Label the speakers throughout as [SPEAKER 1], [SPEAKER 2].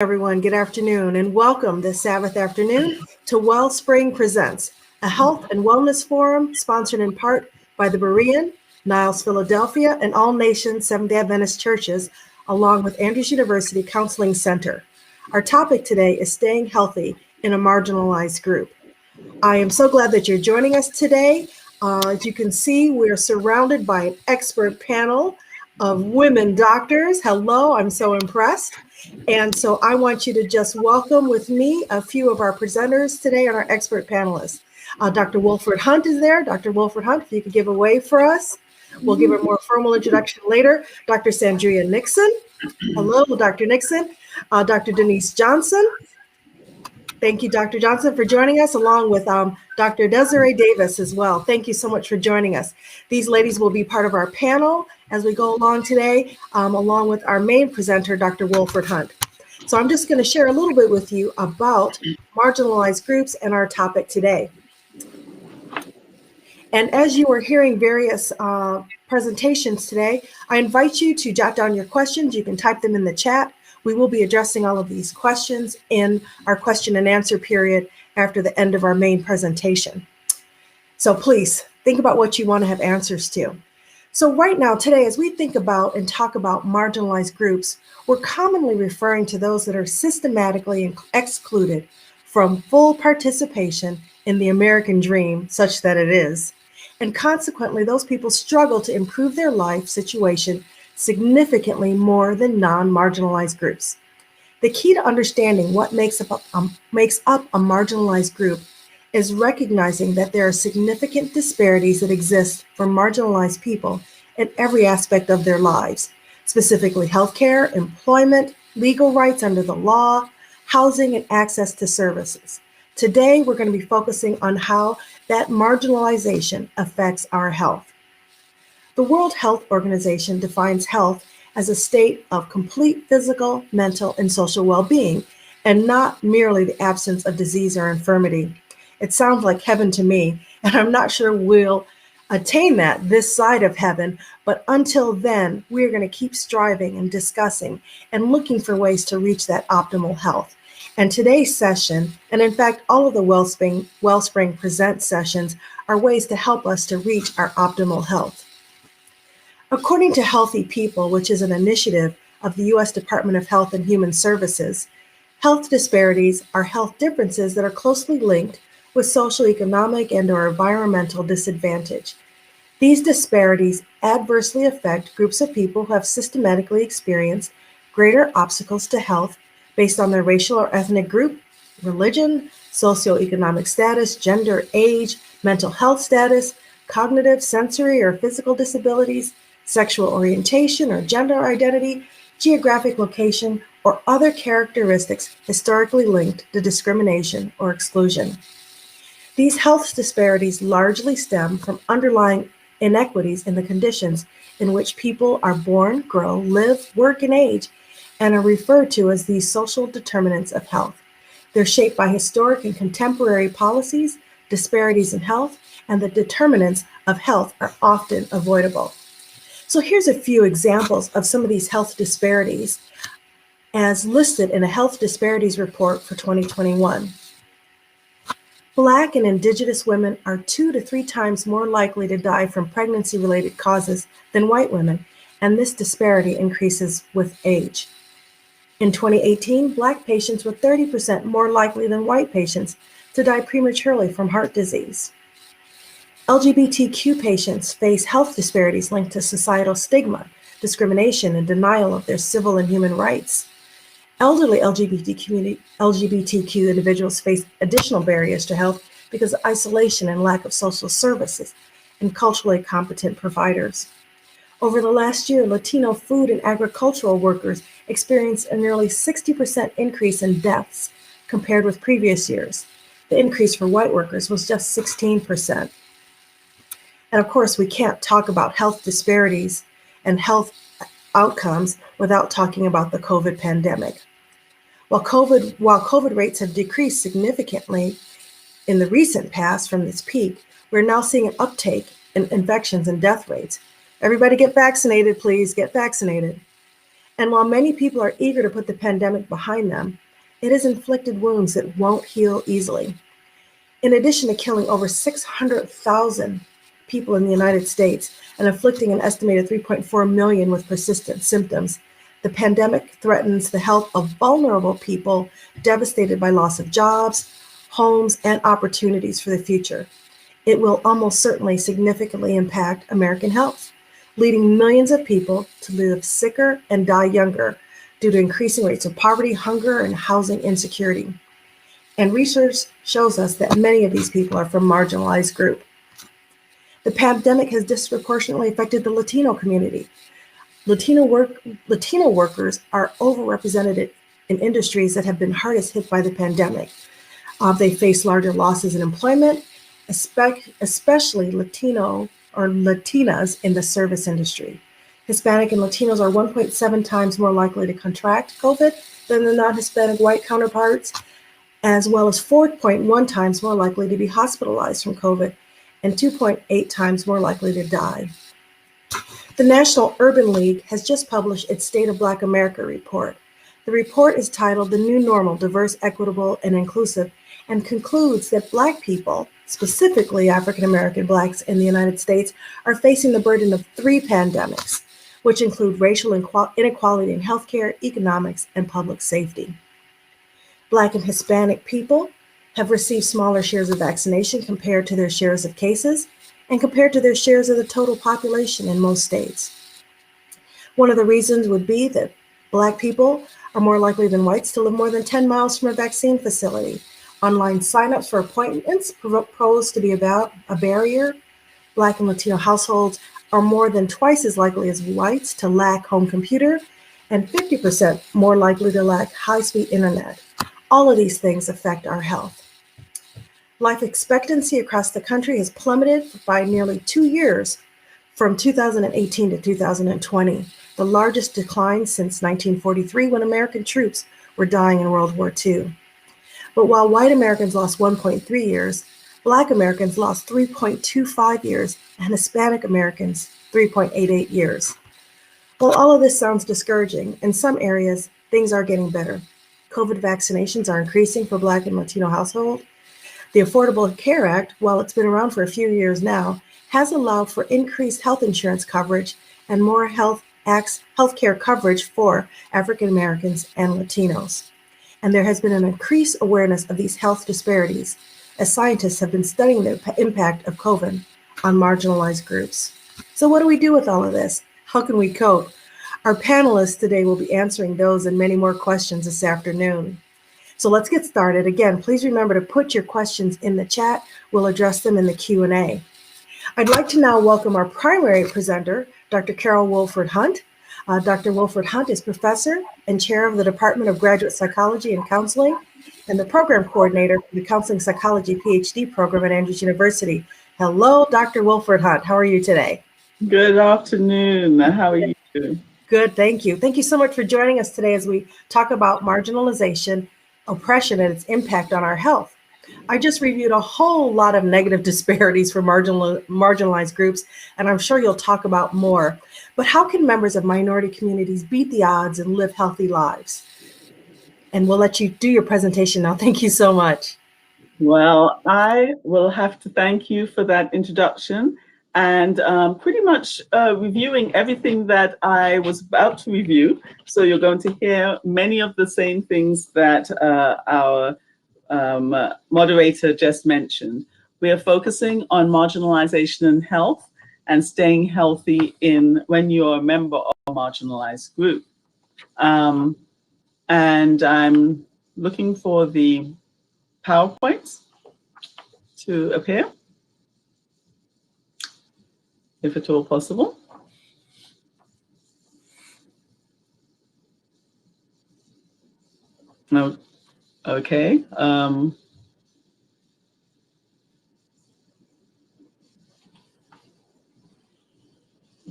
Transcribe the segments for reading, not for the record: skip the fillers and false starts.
[SPEAKER 1] Everyone, good afternoon and welcome this Sabbath afternoon to Wellspring Presents, a health and wellness forum sponsored in part by the Berean, Niles, Philadelphia, and All Nations Seventh-day Adventist Churches, along with Andrews University Counseling Center. Our topic today is staying healthy in a marginalized group. I am so glad that you're joining us today. As you can see, we are surrounded by an expert panel of women doctors. Hello, I'm so impressed. And so I want you to just welcome with me a few of our presenters today and our expert panelists. Dr. Wilfred Hunt is there. Dr. Wilfred Hunt, if you could give a wave for us. We'll give a more formal introduction later. Dr. Sandria Nixon. Hello, Dr. Nixon. Dr. Denise Johnson. Thank you, Dr. Johnson, for joining us, along with Dr. Desiree Davis as well. Thank you so much for joining us. These ladies will be part of our panel as we go along today, along with our main presenter, Dr. Wilfred Hunt. So I'm just going to share a little bit with you about marginalized groups and our topic today. And as you are hearing various presentations today, I invite you to jot down your questions. You can type them in the chat. We will be addressing all of these questions in our question and answer period after the end of our main presentation. So please think about what you want to have answers to. So right now, today, as we think about and talk about marginalized groups, we're commonly referring to those that are systematically excluded from full participation in the American dream, such that it is. And consequently, those people struggle to improve their life situation significantly more than non-marginalized groups. The key to understanding what makes up a marginalized group is recognizing that there are significant disparities that exist for marginalized people in every aspect of their lives, specifically healthcare, employment, legal rights under the law, housing, and access to services. Today, we're going to be focusing on how that marginalization affects our health. The World Health Organization defines health as a state of complete physical, mental, and social well-being, and not merely the absence of disease or infirmity. It sounds like heaven to me, and I'm not sure we'll attain that this side of heaven, but until then, we're going to keep striving and discussing and looking for ways to reach that optimal health. And today's session, and in fact, all of the Wellspring Present sessions, are ways to help us to reach our optimal health. According to Healthy People, which is an initiative of the U.S. Department of Health and Human Services, health disparities are health differences that are closely linked with socioeconomic and/or environmental disadvantage. These disparities adversely affect groups of people who have systematically experienced greater obstacles to health based on their racial or ethnic group, religion, socioeconomic status, gender, age, mental health status, cognitive, sensory, or physical disabilities, sexual orientation or gender identity, geographic location, or other characteristics historically linked to discrimination or exclusion. These health disparities largely stem from underlying inequities in the conditions in which people are born, grow, live, work, and age, and are referred to as these social determinants of health. They're shaped by historic and contemporary policies, disparities in health, and the determinants of health are often avoidable. So here's a few examples of some of these health disparities as listed in a health disparities report for 2021. Black and Indigenous women are 2 to 3 times more likely to die from pregnancy-related causes than white women, and this disparity increases with age. In 2018, Black patients were 30% more likely than white patients to die prematurely from heart disease. LGBTQ patients face health disparities linked to societal stigma, discrimination, and denial of their civil and human rights. Elderly LGBTQ individuals face additional barriers to health because of isolation and lack of social services and culturally competent providers. Over the last year, Latino food and agricultural workers experienced a nearly 60% increase in deaths compared with previous years. The increase for white workers was just 16%. And of course, we can't talk about health disparities and health outcomes without talking about the COVID pandemic. While COVID rates have decreased significantly in the recent past from this peak, we're now seeing an uptake in infections and death rates. Everybody get vaccinated, please, get vaccinated. And while many people are eager to put the pandemic behind them, it has inflicted wounds that won't heal easily. In addition to killing over 600,000 people in the United States and afflicting an estimated 3.4 million with persistent symptoms, the pandemic threatens the health of vulnerable people devastated by loss of jobs, homes, and opportunities for the future. It will almost certainly significantly impact American health, leading millions of people to live sicker and die younger due to increasing rates of poverty, hunger, and housing insecurity. And research shows us that many of these people are from marginalized groups. The pandemic has disproportionately affected the Latino community. Latino workers are overrepresented in industries that have been hardest hit by the pandemic. They face larger losses in employment, especially Latino or Latinas in the service industry. Hispanic and Latinos are 1.7 times more likely to contract COVID than their non-Hispanic white counterparts, as well as 4.1 times more likely to be hospitalized from COVID and 2.8 times more likely to die. The National Urban League has just published its State of Black America report. The report is titled The New Normal, Diverse, Equitable, and Inclusive, and concludes that Black people, specifically African American Blacks in the United States, are facing the burden of 3 pandemics, which include racial inequality in healthcare, economics, and public safety. Black and Hispanic people have received smaller shares of vaccination compared to their shares of cases and compared to their shares of the total population in most states. One of the reasons would be that Black people are more likely than whites to live more than 10 miles from a vaccine facility. Online signups for appointments pose to be about a barrier. Black and Latino households are more than twice as likely as whites to lack home computer and 50% more likely to lack high-speed internet. All of these things affect our health. Life expectancy across the country has plummeted by nearly 2 years from 2018 to 2020, the largest decline since 1943 when American troops were dying in World War II. But while white Americans lost 1.3 years, Black Americans lost 3.25 years, and Hispanic Americans 3.88 years. While all of this sounds discouraging, in some areas, things are getting better. COVID vaccinations are increasing for Black and Latino households. The Affordable Care Act, while it's been around for a few years now, has allowed for increased health insurance coverage and more health care coverage for African Americans and Latinos. And there has been an increased awareness of these health disparities as scientists have been studying the impact of COVID on marginalized groups. So what do we do with all of this? How can we cope? Our panelists today will be answering those and many more questions this afternoon. So let's get started. Again, please remember to put your questions in the chat. We'll address them in the Q&A. I'd like to now welcome our primary presenter, Dr. Carol Wolford Hunt. Dr. Wolford Hunt is professor and chair of the Department of Graduate Psychology and Counseling and the program coordinator for the Counseling Psychology PhD program at Andrews University. Hello, Dr. Wolford Hunt. How are you today?
[SPEAKER 2] Good afternoon. How are you?
[SPEAKER 1] Good, thank you. Thank you so much for joining us today as we talk about marginalization, oppression, and its impact on our health. I just reviewed a whole lot of negative disparities for marginalized groups, and I'm sure you'll talk about more. But how can members of minority communities beat the odds and live healthy lives? And we'll let you do your presentation now. Thank you so much.
[SPEAKER 2] Well, I will have to thank you for that introduction and pretty much reviewing everything that I was about to review. So you're going to hear many of the same things that our moderator just mentioned. We are focusing on marginalization and health and staying healthy when you're a member of a marginalized group. And I'm looking for the PowerPoints to appear, if at all possible. No, okay.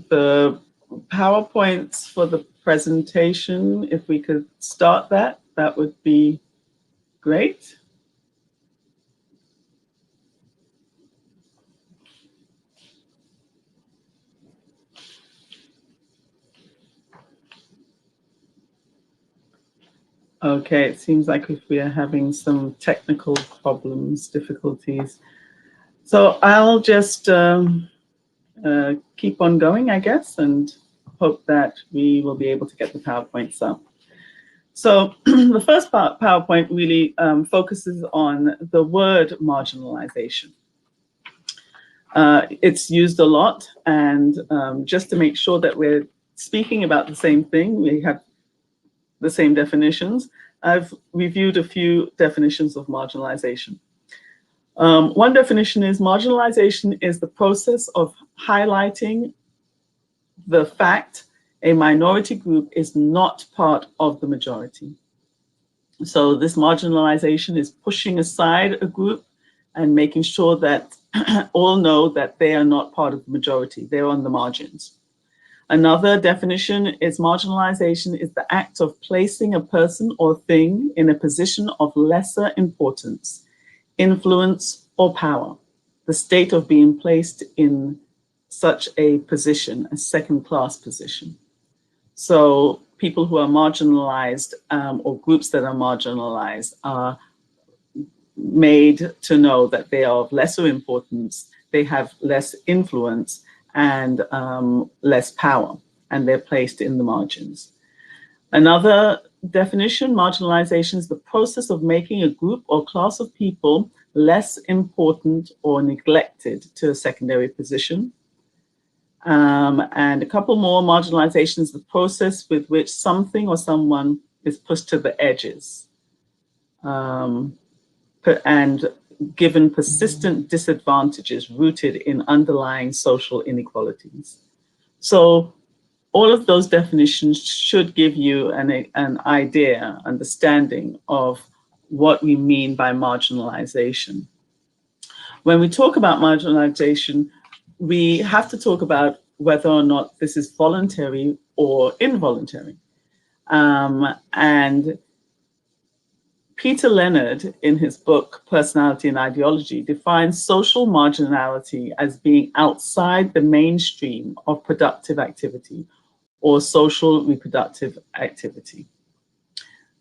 [SPEAKER 2] The PowerPoints for the presentation, if we could start that would be great. Okay, it seems like if we are having some technical problems, difficulties. So I'll just keep on going, I guess, and hope that we will be able to get the PowerPoints up. So the first PowerPoint really focuses on the word marginalization. It's used a lot, and just to make sure that we're speaking about the same thing, we have the same definitions. I've reviewed a few definitions of marginalization. One definition is marginalization is the process of highlighting the fact a minority group is not part of the majority. So this marginalization is pushing aside a group and making sure that all know that they are not part of the majority, they're on the margins. Another definition is marginalization is the act of placing a person or thing in a position of lesser importance, influence, or power. The state of being placed in such a position, a second-class position. So people who are marginalized or groups that are marginalized are made to know that they are of lesser importance, they have less influence, and less power, and they're placed in the margins. Another definition, marginalization is the process of making a group or class of people less important or neglected to a secondary position. And a couple more, marginalization is the process with which something or someone is pushed to the edges and given persistent disadvantages rooted in underlying social inequalities. So all of those definitions should give you an idea, understanding of what we mean by marginalization. When we talk about marginalization, we have to talk about whether or not this is voluntary or involuntary. And Peter Leonard, in his book, Personality and Ideology, defines social marginality as being outside the mainstream of productive activity or social reproductive activity.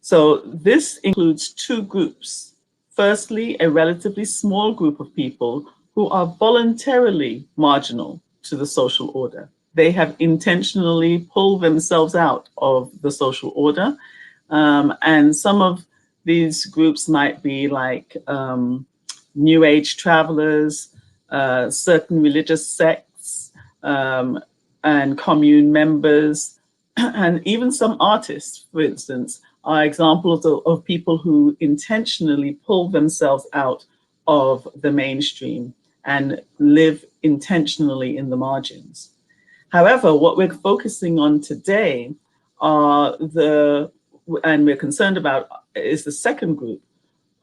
[SPEAKER 2] So this includes two groups. Firstly, a relatively small group of people who are voluntarily marginal to the social order. They have intentionally pulled themselves out of the social order. And some of these groups might be like New Age travelers, certain religious sects, and commune members, and even some artists, for instance, are examples of people who intentionally pull themselves out of the mainstream and live intentionally in the margins. However, what we're focusing on today are and we're concerned about is the second group,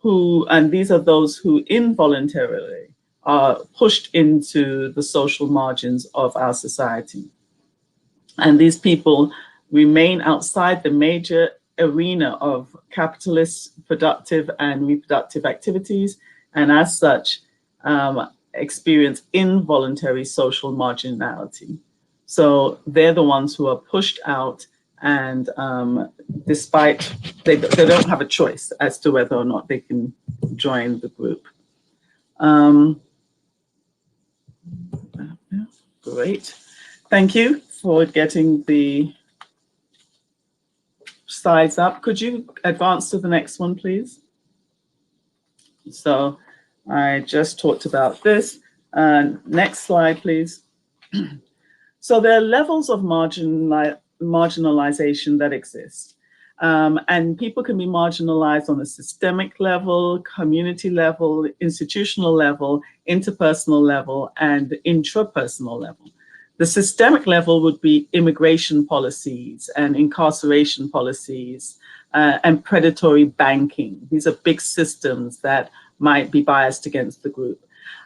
[SPEAKER 2] and these are those who involuntarily are pushed into the social margins of our society. And these people remain outside the major arena of capitalist productive and reproductive activities, and as such, experience involuntary social marginality. So they're the ones who are pushed out, and despite, they don't have a choice as to whether or not they can join the group. Great. Thank you for getting the slides up. Could you advance to the next one, please? So I just talked about this. Next slide, please. So there are levels of marginalization that exist. And people can be marginalized on a systemic level, community level, institutional level, interpersonal level, and intrapersonal level. The systemic level would be immigration policies and incarceration policies and predatory banking. These are big systems that might be biased against the group.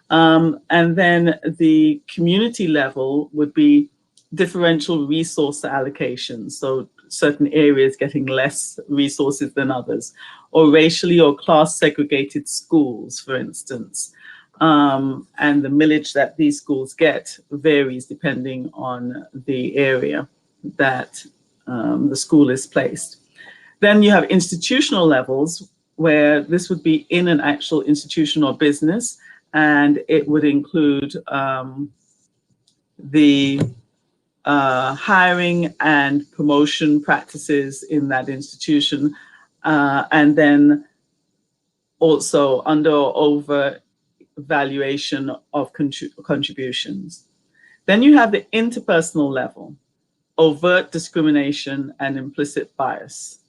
[SPEAKER 2] And then the community level would be differential resource allocation, so certain areas getting less resources than others, or racially or class segregated schools, for instance. And the millage that these schools get varies depending on the area that the school is placed. Then you have institutional levels, where this would be in an actual institution or business, and it would include the hiring and promotion practices in that institution, and then also under or over valuation of contributions. Then you have the interpersonal level, overt discrimination and implicit bias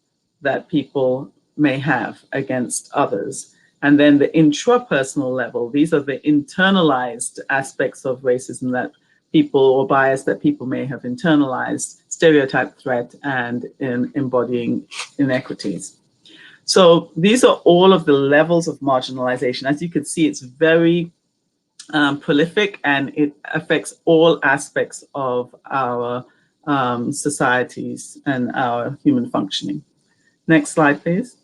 [SPEAKER 2] that people may have against others. And then the intrapersonal level, these are the internalized aspects of racism that people, or bias that people may have internalized, stereotype, threat, and in embodying inequities. So these are all of the levels of marginalization. As you can see, it's very prolific, and it affects all aspects of our societies and our human functioning. Next slide, please.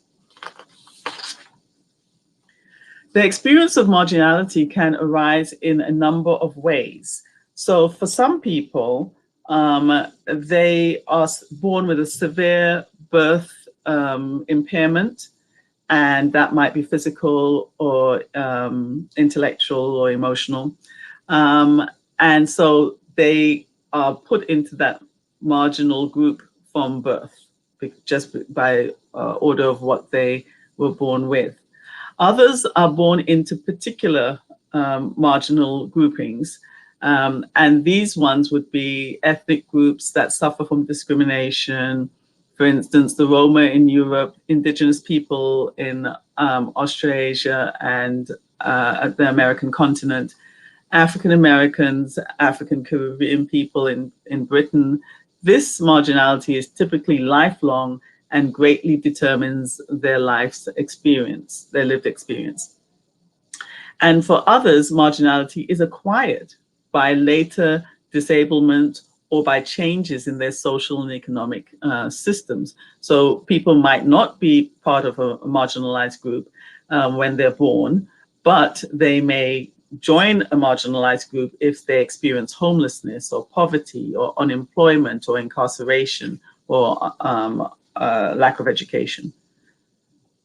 [SPEAKER 2] The experience of marginality can arise in a number of ways. So for some people, they are born with a severe birth impairment, and that might be physical or intellectual or emotional. And so they are put into that marginal group from birth, just by order of what they were born with. Others are born into particular marginal groupings, and these ones would be ethnic groups that suffer from discrimination. For instance, the Roma in Europe, indigenous people in Australasia and the American continent, African Americans, African Caribbean people in Britain. This marginality is typically lifelong and greatly determines their life's experience, their lived experience. And for others, marginality is acquired by later disablement or by changes in their social and economic systems. So people might not be part of a marginalized group when they're born, but they may join a marginalized group if they experience homelessness or poverty or unemployment or incarceration or lack of education.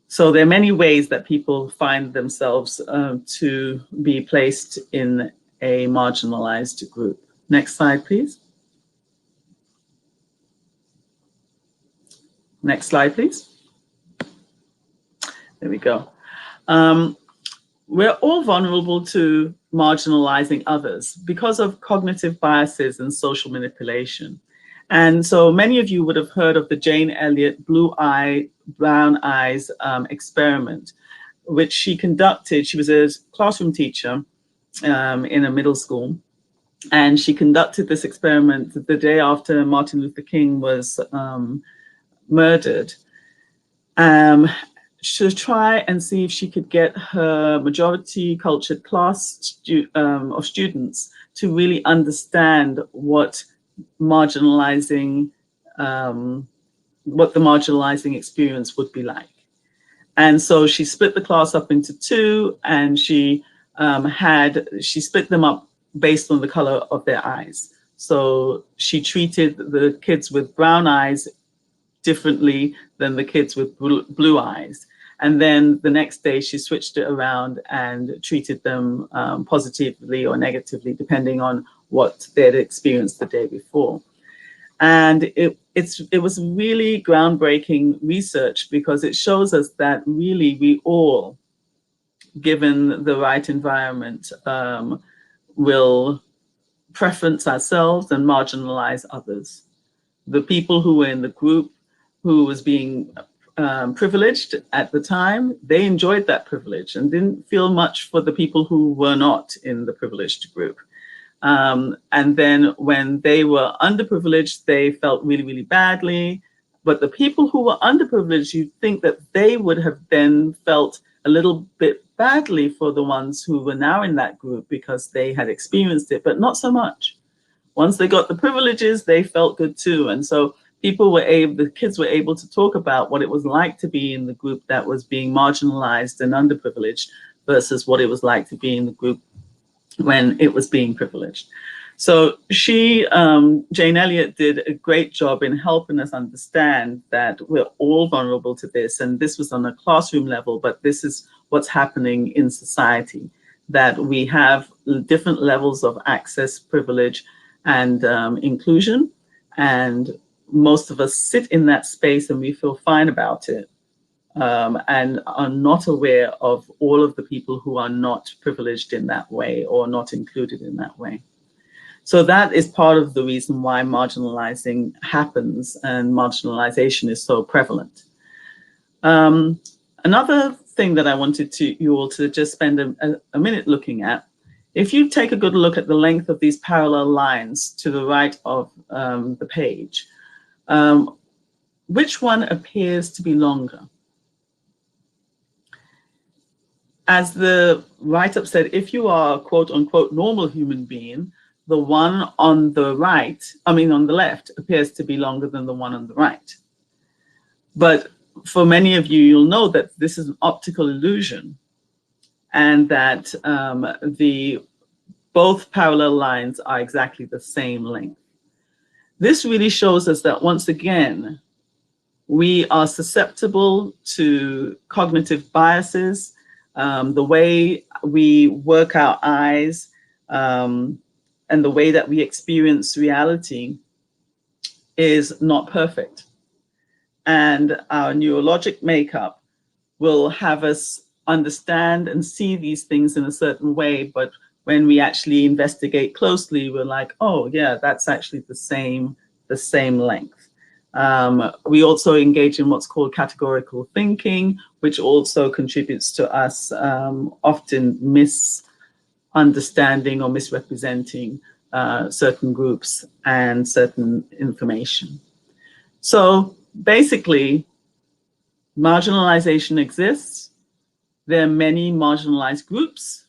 [SPEAKER 2] So there are many ways that people find themselves to be placed in a marginalized group. Next slide, please. Next slide, please. There we go. We're all vulnerable to marginalizing others because of cognitive biases and social manipulation. And so many of you would have heard of the Jane Elliott blue eye, brown eyes experiment, which she conducted. She was a classroom teacher in a middle school. And she conducted this experiment the day after Martin Luther King was murdered, to try and see if she could get her majority cultured class of students to really understand what the marginalizing experience would be like. And so she split the class up into two, and she split them up based on the color of their eyes. So she treated the kids with brown eyes differently than the kids with blue eyes. And then the next day she switched it around and treated them positively or negatively, depending on what they had experienced the day before. And it was really groundbreaking research, because it shows us that really we all, given the right environment, will preference ourselves and marginalize others. The people who were in the group who was being privileged at the time, they enjoyed that privilege and didn't feel much for the people who were not in the privileged group. And then when they were underprivileged, they felt really, really badly. But the people who were underprivileged, you'd think that they would have then felt a little bit badly for the ones who were now in that group because they had experienced it, but not so much. Once they got the privileges, they felt good too. And so the kids were able to talk about what it was like to be in the group that was being marginalized and underprivileged versus what it was like to be in the group when it was being privileged. So Jane Elliott did a great job in helping us understand that we're all vulnerable to this. And this was on a classroom level, but this is what's happening in society, that we have different levels of access, privilege, and inclusion. And most of us sit in that space and we feel fine about it, and are not aware of all of the people who are not privileged in that way or not included in that way. So that is part of the reason why marginalizing happens and marginalization is so prevalent. Another thing that I wanted you all to just spend a minute looking at, if you take a good look at the length of these parallel lines to the right of the page, which one appears to be longer? As the write-up said, if you are a quote unquote normal human being, the one on the right, on the left, appears to be longer than the one on the right. But for many of you, you'll know that this is an optical illusion, and that both parallel lines are exactly the same length. This really shows us that, once again, we are susceptible to cognitive biases. The way we work our eyes, and the way that we experience reality is not perfect. And our neurologic makeup will have us understand and see these things in a certain way, but when we actually investigate closely, we're like, oh yeah, that's actually the same length. We also engage in what's called categorical thinking, which also contributes to us often misunderstanding or misrepresenting certain groups and certain information. So basically, marginalization exists. There are many marginalized groups,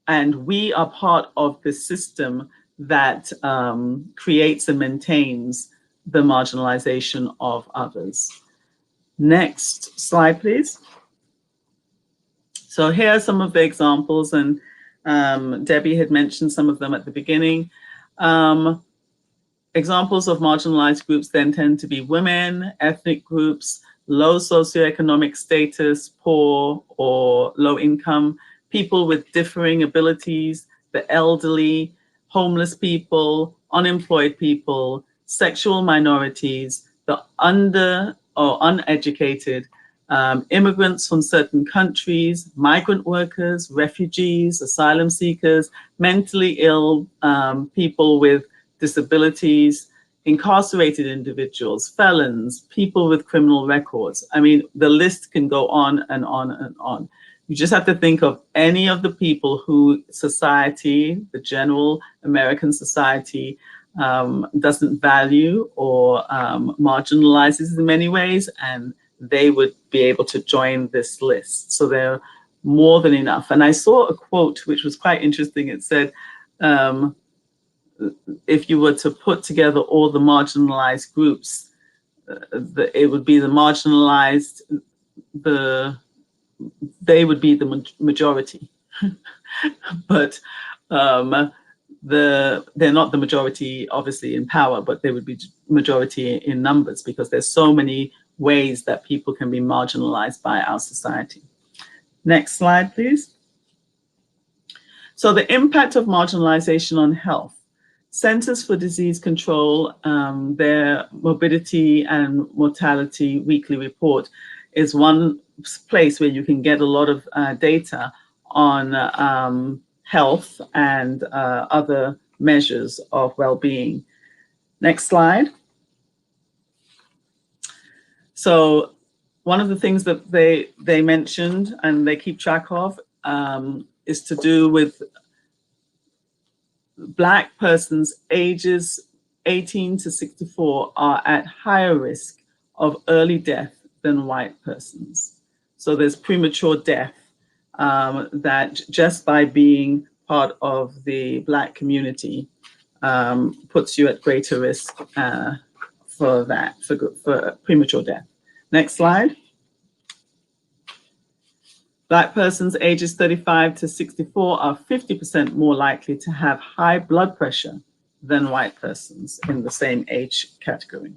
[SPEAKER 2] and we are part of the system that creates and maintains the marginalization of others. Next slide, please. So here are some of the examples, and Debbie had mentioned some of them at the beginning. Examples of marginalized groups then tend to be women, ethnic groups, low socioeconomic status, poor or low income, people with differing abilities, the elderly, homeless people, unemployed people, sexual minorities, the under or uneducated, immigrants from certain countries, migrant workers, refugees, asylum seekers, mentally ill people with disabilities, incarcerated individuals, felons, people with criminal records. I mean, the list can go on and on and on. You just have to think of any of the people who society, the general American society, doesn't value or marginalizes in many ways, and they would be able to join this list. So they're more than enough. And I saw a quote which was quite interesting. It said, if you were to put together all the marginalized groups, it would be the marginalized, they would be the majority. But they're not the majority, obviously, in power, but they would be majority in numbers, because there's so many ways that people can be marginalized by our society. Next slide, please. So the impact of marginalization on health. Centers for Disease Control, their morbidity and mortality weekly report is one place where you can get a lot of data on health and other measures of well-being. Next slide. So one of the things that they mentioned and they keep track of is to do with Black persons ages 18 to 64 are at higher risk of early death than white persons. So there's premature death that just by being part of the Black community puts you at greater risk for premature death. Next slide. Black persons ages 35 to 64 are 50% more likely to have high blood pressure than white persons in the same age category.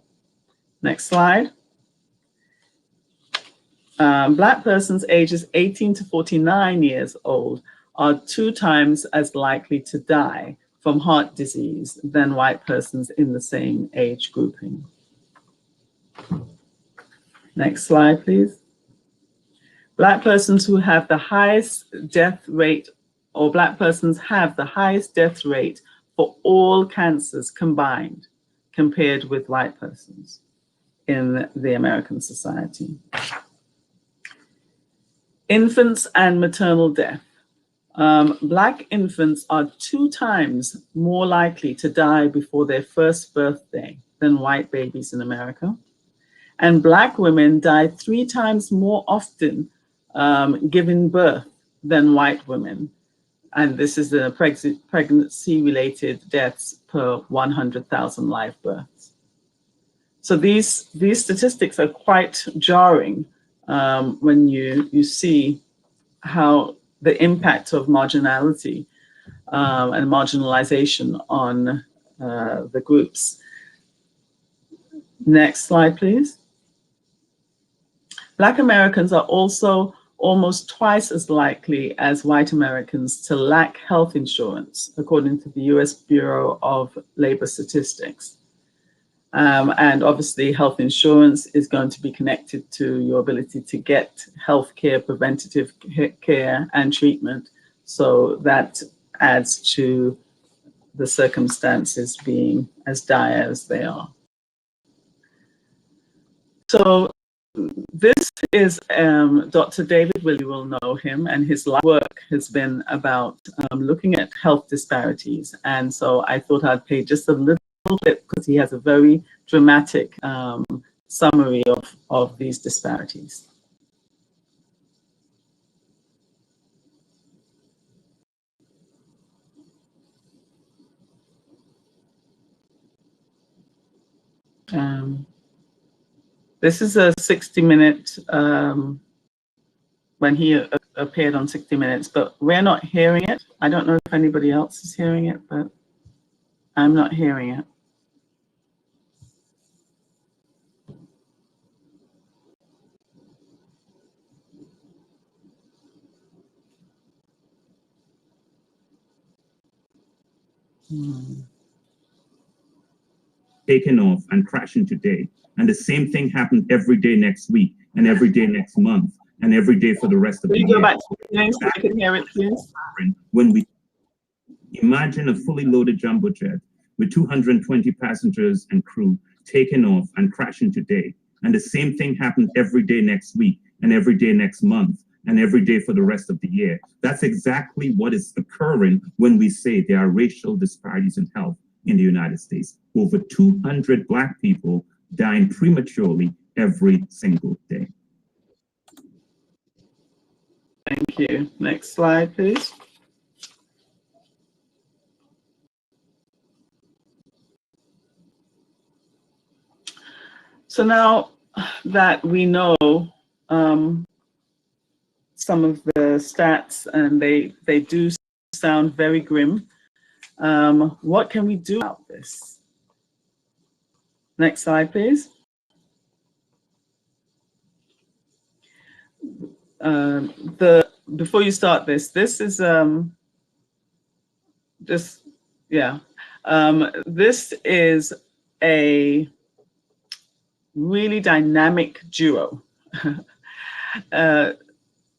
[SPEAKER 2] Next slide. Black persons ages 18 to 49 years old are 2 times as likely to die from heart disease than white persons in the same age grouping. Next slide, please. Black persons who have the highest death rate, or Black persons have the highest death rate for all cancers combined compared with white persons in the American society. Infants and maternal death. Black infants are 2 times more likely to die before their first birthday than white babies in America. And Black women die 3 times more often giving birth than white women. And this is the pregnancy-related deaths per 100,000 live births. So these statistics are quite jarring when you see how the impact of marginality and marginalization on the groups. Next slide, please. Black Americans are also almost twice as likely as white Americans to lack health insurance, according to the US Bureau of Labor Statistics. And obviously, health insurance is going to be connected to your ability to get health care, preventative care, and treatment. So that adds to the circumstances being as dire as they are. So this is Dr. David Willey, will know him, and his work has been about looking at health disparities. And so I thought I'd play just a little bit because he has a very dramatic summary of these disparities. This is a 60-minute, when he appeared on 60 Minutes, but we're not hearing it. I don't know if anybody else is hearing it, but I'm not hearing it.
[SPEAKER 3] Taken off and crashing today. And the same thing happened every day next week and every day next month and every day for the rest of the year.
[SPEAKER 2] Can you go back to the name so I can hear it, please?
[SPEAKER 3] When we imagine a fully loaded jumbo jet with 220 passengers and crew taking off and crashing today. And the same thing happened every day next week and every day next month and every day for the rest of the year. That's exactly what is occurring when we say there are racial disparities in health in the United States. Over 200 Black people dying prematurely every single day.
[SPEAKER 2] Thank you. Next slide, please. So now that we know some of the stats, and they do sound very grim, what can we do about this? Next slide, please. Before you start this is this is a really dynamic duo.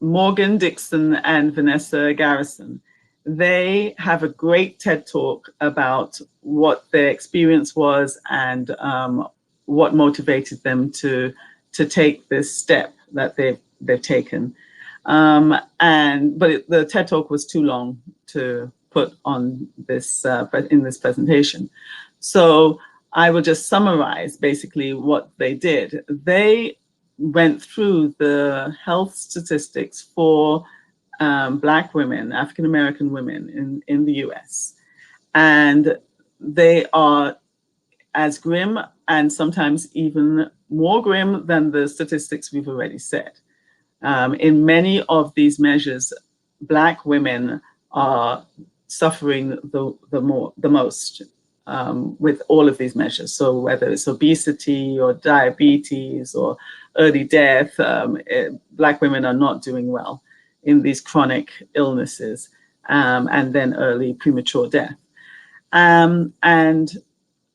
[SPEAKER 2] Morgan Dixon and Vanessa Garrison. They have a great TED Talk about what their experience was and what motivated them to take this step that they've taken. But the TED Talk was too long to put on this in this presentation. So I will just summarize basically what they did. They went through the health statistics for Black women, African American women in the US. And they are as grim and sometimes even more grim than the statistics we've already said. In many of these measures, Black women are suffering the most with all of these measures. So whether it's obesity or diabetes or early death, Black women are not doing well in these chronic illnesses, and then early premature death. And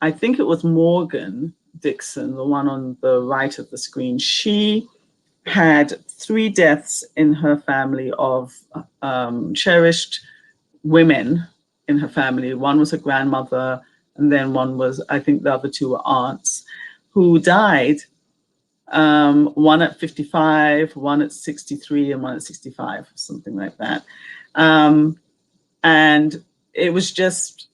[SPEAKER 2] I think it was Morgan Dixon, the one on the right of the screen. She had 3 deaths in her family of cherished women in her family. One was her grandmother, and then one was, I think the other 2 were aunts, who died, one at 55, one at 63, and one at 65, something like that. And it was just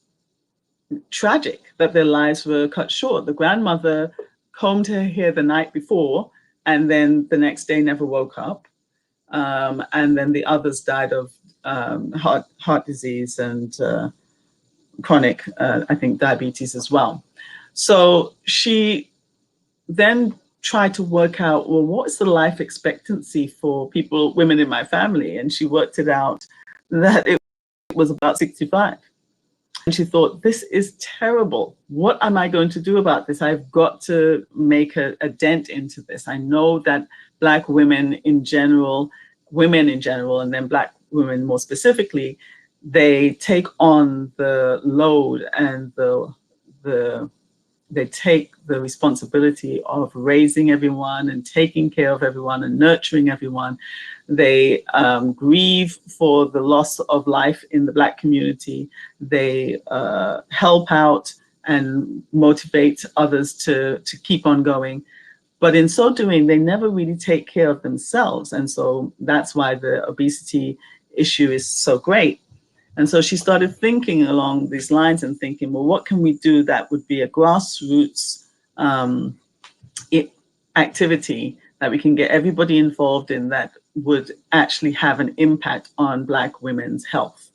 [SPEAKER 2] tragic that their lives were cut short. The grandmother combed her hair the night before, and then the next day never woke up. And then the others died of heart disease and chronic, I think, diabetes as well. So she then tried to work out, well, what is the life expectancy for people, women in my family? And she worked it out that it was about 65. And she thought, this is terrible. What am I going to do about this? I've got to make a dent into this. I know that Black women in general, and then Black women more specifically, they take on the load and they take the responsibility of raising everyone and taking care of everyone and nurturing everyone. They grieve for the loss of life in the Black community. They help out and motivate others to keep on going. But in so doing, they never really take care of themselves. And so that's why the obesity issue is so great. And so she started thinking along these lines and thinking, well, what can we do that would be a grassroots activity that we can get everybody involved in that would actually have an impact on Black women's health?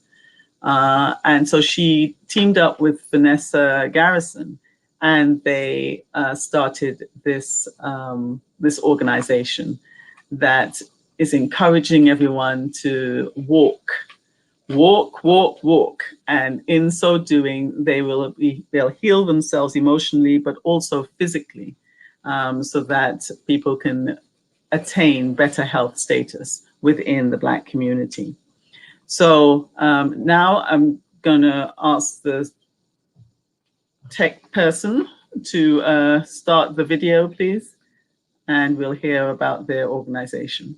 [SPEAKER 2] And so she teamed up with Vanessa Garrison, and they started this, this organization that is encouraging everyone to walk. And in so doing, they'll heal themselves emotionally, but also physically, so that people can attain better health status within the Black community. So now I'm gonna ask the tech person to start the video, please, and we'll hear about their organization.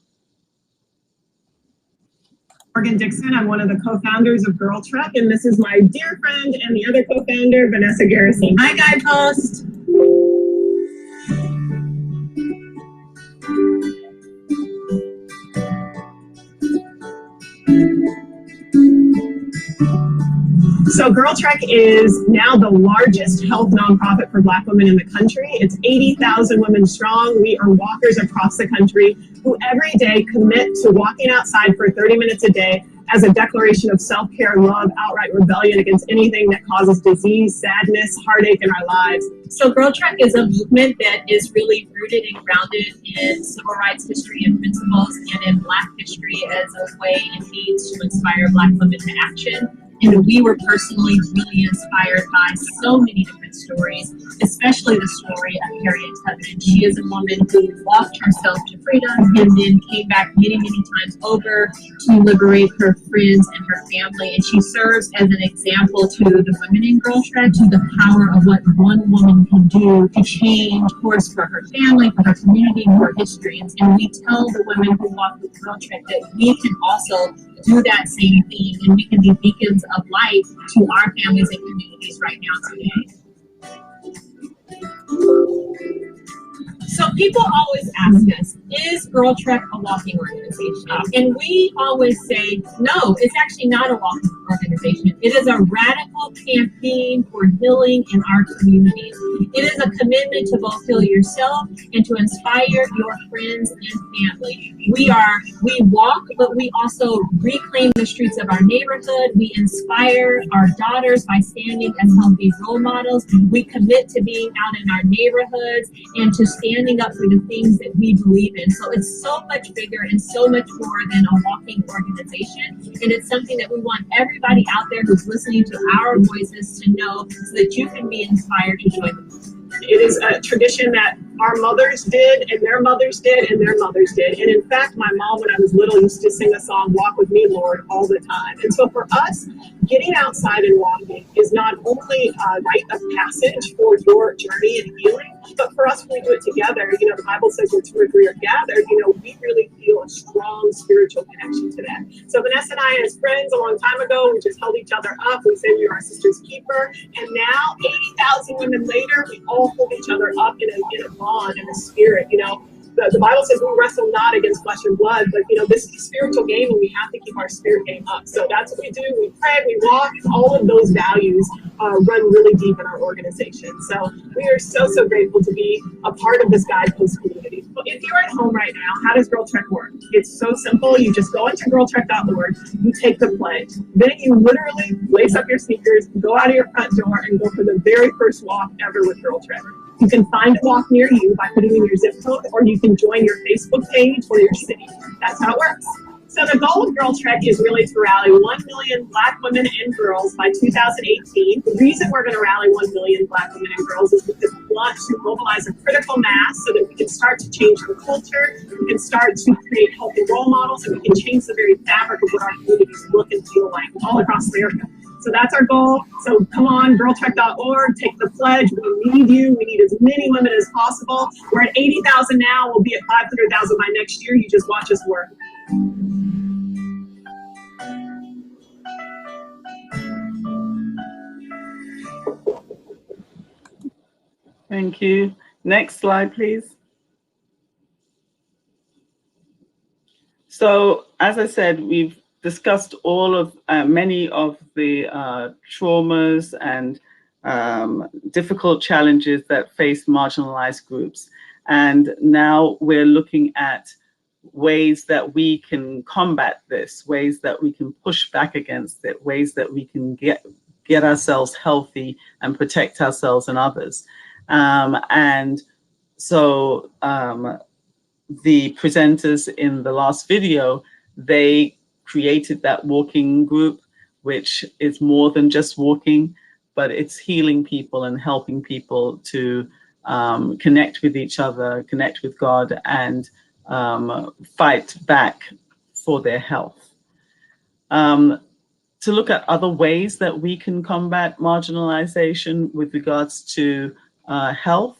[SPEAKER 4] Morgan Dixon. I'm one of the co-founders of Girl Trek, and this is my dear friend and the other co-founder, Vanessa Garrison. Hi, Guidepost. So Girl Trek is now the largest health nonprofit for Black women in the country. It's 80,000 women strong. We are walkers across the country who every day commit to walking outside for 30 minutes a day as a declaration of self-care, love, outright rebellion against anything that causes disease, sadness, heartache in our lives.
[SPEAKER 5] So Girl Trek is a movement that is really rooted and grounded in civil rights history and principles, and in Black history as a way and means to inspire Black women to action. And we were personally really inspired by so many different stories, especially the story of Harriet Tubman. She is a woman who walked herself to freedom and then came back many, many times over to liberate her friends and her family. And she serves as an example to the women in Girl Trek, to the power of what one woman can do to change course for her family, for her community, for her history. And we tell the women who walk with Girl Trek that we can also do that same thing, and we can be beacons of light to our families and communities right now today. So people always ask us, is Girl Trek a walking organization? And we always say, no, it's actually not a walking organization. It is a radical campaign for healing in our communities. It is a commitment to both heal yourself and to inspire your friends and family. We walk, but we also reclaim the streets of our neighborhood. We inspire our daughters by standing as healthy role models. We commit to being out in our neighborhoods and to standing standing up for the things that we believe in. So it's so much bigger and so much more than a walking organization. And it's something that we want everybody out there who's listening to our voices to know so that you can be inspired to join the movement.
[SPEAKER 4] It is a tradition that our mothers did, and their mothers did, and their mothers did. And in fact, my mom, when I was little, used to sing the song, "Walk with Me, Lord," all the time. And so for us, getting outside and walking is not only a rite of passage for your journey and healing, but for us, when we do it together, you know, the Bible says where 2 or 3 are gathered, you know, we really feel a strong spiritual connection to that. So Vanessa and I, as friends, a long time ago, we just held each other up. We said, "You're our sister's keeper." And now, 80,000 women later, we all hold each other up in a bond, in a spirit, you know. The Bible says we wrestle not against flesh and blood, but, you know, this is a spiritual game, and we have to keep our spirit game up. So that's what we do. We pray, we walk, and all of those values run really deep in our organization. So we are so, so grateful to be a part of this Guidepost community. But if you're at home right now, how does Girl Trek work? It's so simple. You just go into girltrek.org, you take the pledge. Then you literally lace up your sneakers, go out of your front door, and go for the very first walk ever with Girl Trek. You can find a walk near you by putting in your zip code, or you can join your Facebook page or your city. That's how it works. So the goal of Girl Trek is really to rally 1 million Black women and girls by 2018. The reason we're going to rally 1 million Black women and girls is because we want to mobilize a critical mass so that we can start to change the culture, we can start to create healthy role models, and we can change the very fabric of what our communities look and feel like all across America. So that's our goal. So come on, girltrek.org, take the pledge. We need you. We need as many women as possible. We're at 80,000 now. We'll be at 500,000 by next year. You just watch us work.
[SPEAKER 2] Thank you. Next slide, please. So, as I said, we've discussed all of many of the traumas and difficult challenges that face marginalized groups. And now we're looking at ways that we can combat this, ways that we can push back against it, ways that we can get ourselves healthy and protect ourselves and others. And so the presenters in the last video, they created that walking group, which is more than just walking, but it's healing people and helping people to connect with each other, connect with God, and fight back for their health. To look at other ways that we can combat marginalization with regards to health,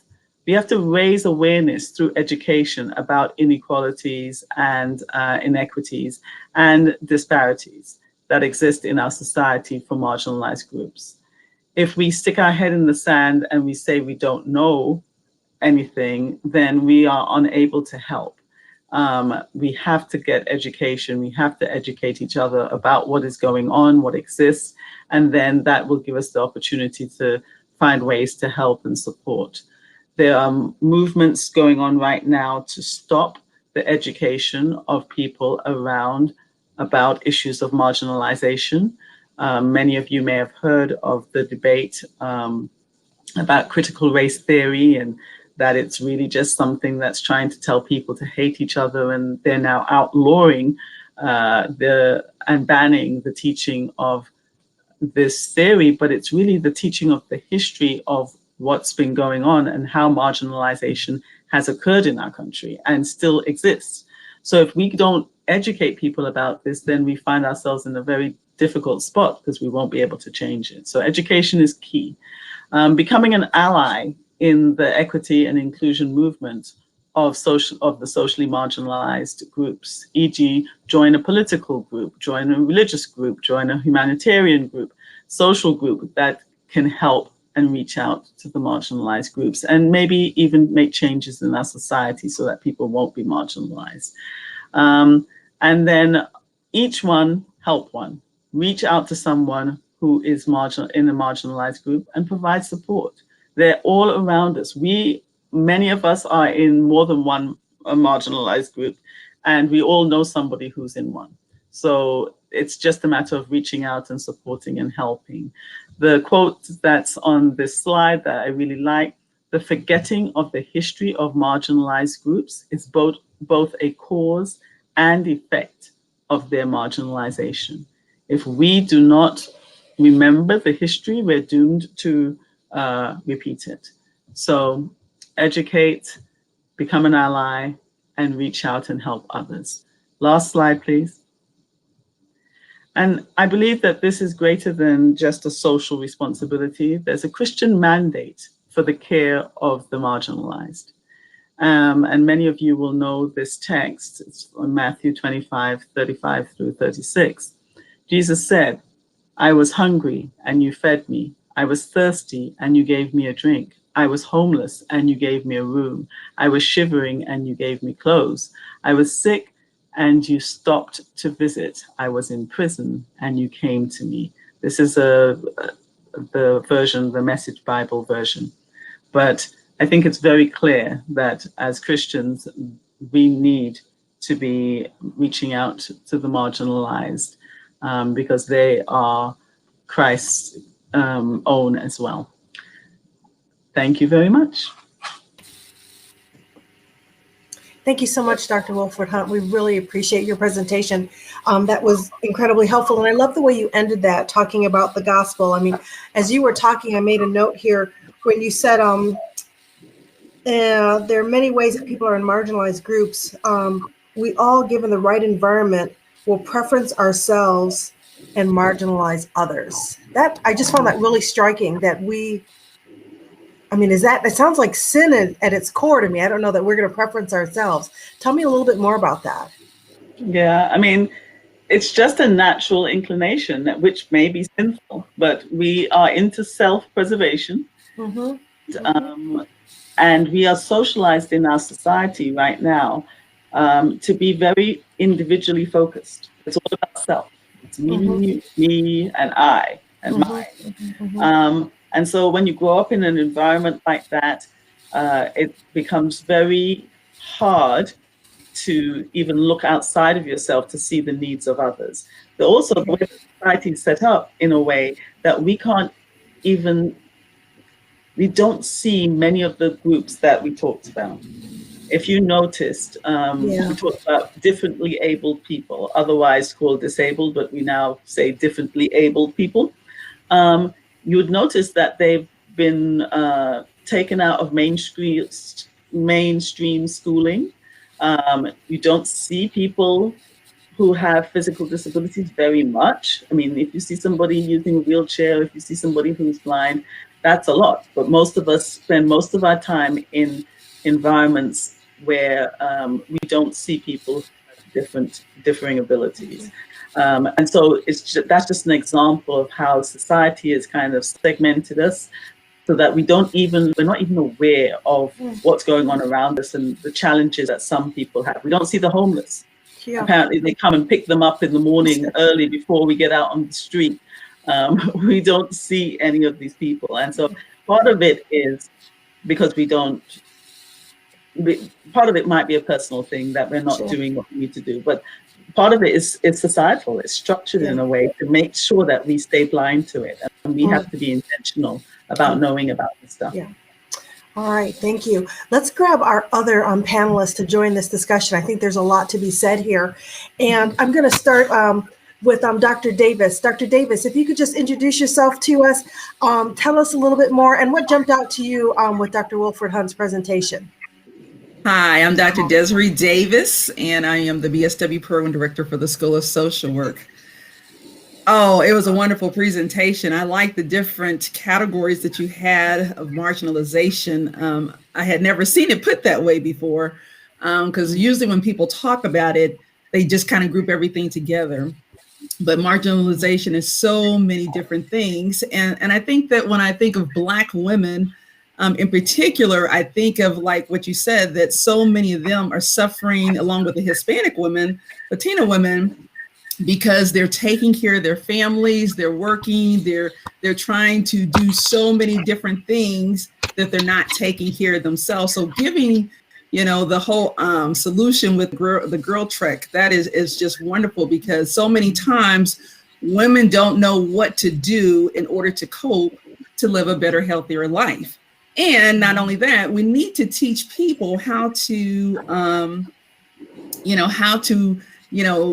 [SPEAKER 2] we have to raise awareness through education about inequalities and inequities and disparities that exist in our society for marginalized groups. If we stick our head in the sand and we say we don't know anything, then we are unable to help. We have to get education. We have to educate each other about what is going on, what exists, and then that will give us the opportunity to find ways to help and support. There are movements going on right now to stop the education of people about issues of marginalization. Many of you may have heard of the debate about critical race theory, and that it's really just something that's trying to tell people to hate each other, and they're now outlawing and banning the teaching of this theory, but it's really the teaching of the history of what's been going on and how marginalization has occurred in our country and still exists. So if we don't educate people about this, then we find ourselves in a very difficult spot because we won't be able to change it. So education is key. Becoming an ally in the equity and inclusion movement of the socially marginalized groups, e.g. join a political group, join a religious group, join a humanitarian group, social group that can help and reach out to the marginalized groups and maybe even make changes in our society so that people won't be marginalized. And then each one help one. Reach out to someone who is in a marginalized group and provide support. They're all around us. Many of us are in more than one marginalized group, and we all know somebody who's in one. So it's just a matter of reaching out and supporting and helping. The quote that's on this slide that I really like the forgetting of the history of marginalized groups is both a cause and effect of their marginalization. If we do not remember the history, we're doomed to repeat it. So educate, become an ally, and reach out and help others. Last slide, please. And I believe that this is greater than just a social responsibility. There's a Christian mandate for the care of the marginalized. And many of you will know this text. It's from Matthew 25:35 through 36. Jesus said, I was hungry and you fed me. I was thirsty and you gave me a drink. I was homeless and you gave me a room. I was shivering and you gave me clothes. I was sick and you stopped to visit. I was in prison and you came to me. This is the version, the Message Bible version. But I think it's very clear that as Christians, we need to be reaching out to the marginalized because they are Christ's own as well. Thank you very much.
[SPEAKER 1] Thank you so much, Dr. Wilford Hunt. We really appreciate your presentation. That was incredibly helpful. And I love the way you ended that, talking about the gospel. I mean, as you were talking, I made a note here when you said there are many ways that people are in marginalized groups. We all, given the right environment, will preference ourselves and marginalize others. That I just found that really striking, that it sounds like sin at its core to me. I don't know that we're going to preference ourselves. Tell me a little bit more about that.
[SPEAKER 2] Yeah, I mean, it's just a natural inclination which may be sinful, but we are into self-preservation. Mm-hmm. And we are socialized in our society right now to be very individually focused. It's all about self. It's me, me, and I, and mine. Mm-hmm. And so when you grow up in an environment like that, it becomes very hard to even look outside of yourself to see the needs of others. But also the way society is set up in a way that we don't see many of the groups that we talked about. If you noticed, we talked about differently abled people, otherwise called disabled, but we now say differently abled people. You would notice that they've been taken out of mainstream schooling. You don't see people who have physical disabilities very much. I mean, if you see somebody using a wheelchair, if you see somebody who's blind, that's a lot. But most of us spend most of our time in environments where we don't see people who have differing abilities. And so that's just an example of how society has kind of segmented us so that we're not even aware of what's going on around us and the challenges that some people have. We don't see the homeless. Yeah. Apparently they come and pick them up in the morning early before we get out on the street. We don't see any of these people. And so part of it is because part of it might be a personal thing that we're not doing what we need to do. But part of it is societal. It's structured in a way to make sure that we stay blind to it. And we have to be intentional about knowing about this stuff.
[SPEAKER 1] Yeah. All right, thank you. Let's grab our other panelists to join this discussion. I think there's a lot to be said here. And I'm going to start with Dr. Davis. Dr. Davis, if you could just introduce yourself to us, tell us a little bit more and what jumped out to you with Dr. Wilford Hunt's presentation.
[SPEAKER 6] Hi, I'm Dr. Desiree Davis, and I am the BSW Program Director for the School of Social Work. Oh, it was a wonderful presentation. I like the different categories that you had of marginalization. I had never seen it put that way before, because usually when people talk about it, they just kind of group everything together. But marginalization is so many different things. And I think that when I think of Black women, in particular, I think of like what you said, that so many of them are suffering along with the Hispanic women, Latina women, because they're taking care of their families, they're working, they're trying to do so many different things that they're not taking care of themselves. So giving, the whole solution with the Girl Trek, that is just wonderful, because so many times women don't know what to do in order to cope, to live a better, healthier life. And not only that, we need to teach people how to,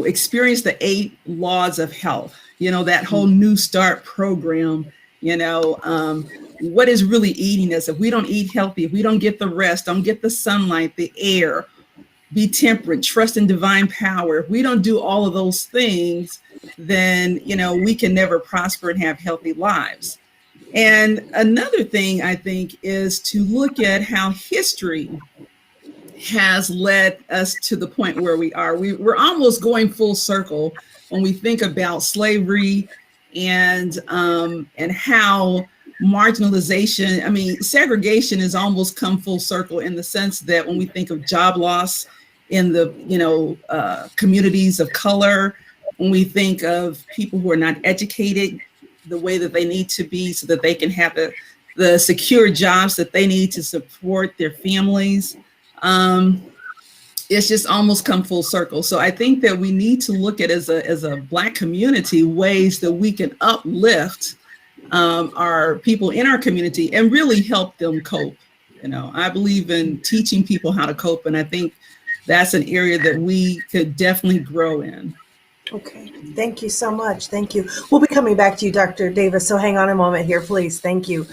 [SPEAKER 6] experience the 8 laws of health, that whole New Start program, what is really eating us. If we don't eat healthy, if we don't get the rest, don't get the sunlight, the air, be temperate, trust in divine power. If we don't do all of those things, then, we can never prosper and have healthy lives. And another thing I think is to look at how history has led us to the point where we are. We're almost going full circle when we think about slavery and how marginalization, segregation has almost come full circle in the sense that when we think of job loss in the, communities of color, when we think of people who are not educated the way that they need to be so that they can have the secure jobs that they need to support their families. It's just almost come full circle. So I think that we need to look at as a Black community ways that we can uplift our people in our community and really help them cope. I believe in teaching people how to cope, and I think that's an area that we could definitely grow in.
[SPEAKER 1] Okay, thank you so much. Thank you. We'll be coming back to you, Dr. Davis, so hang on a moment here, please. Thank you.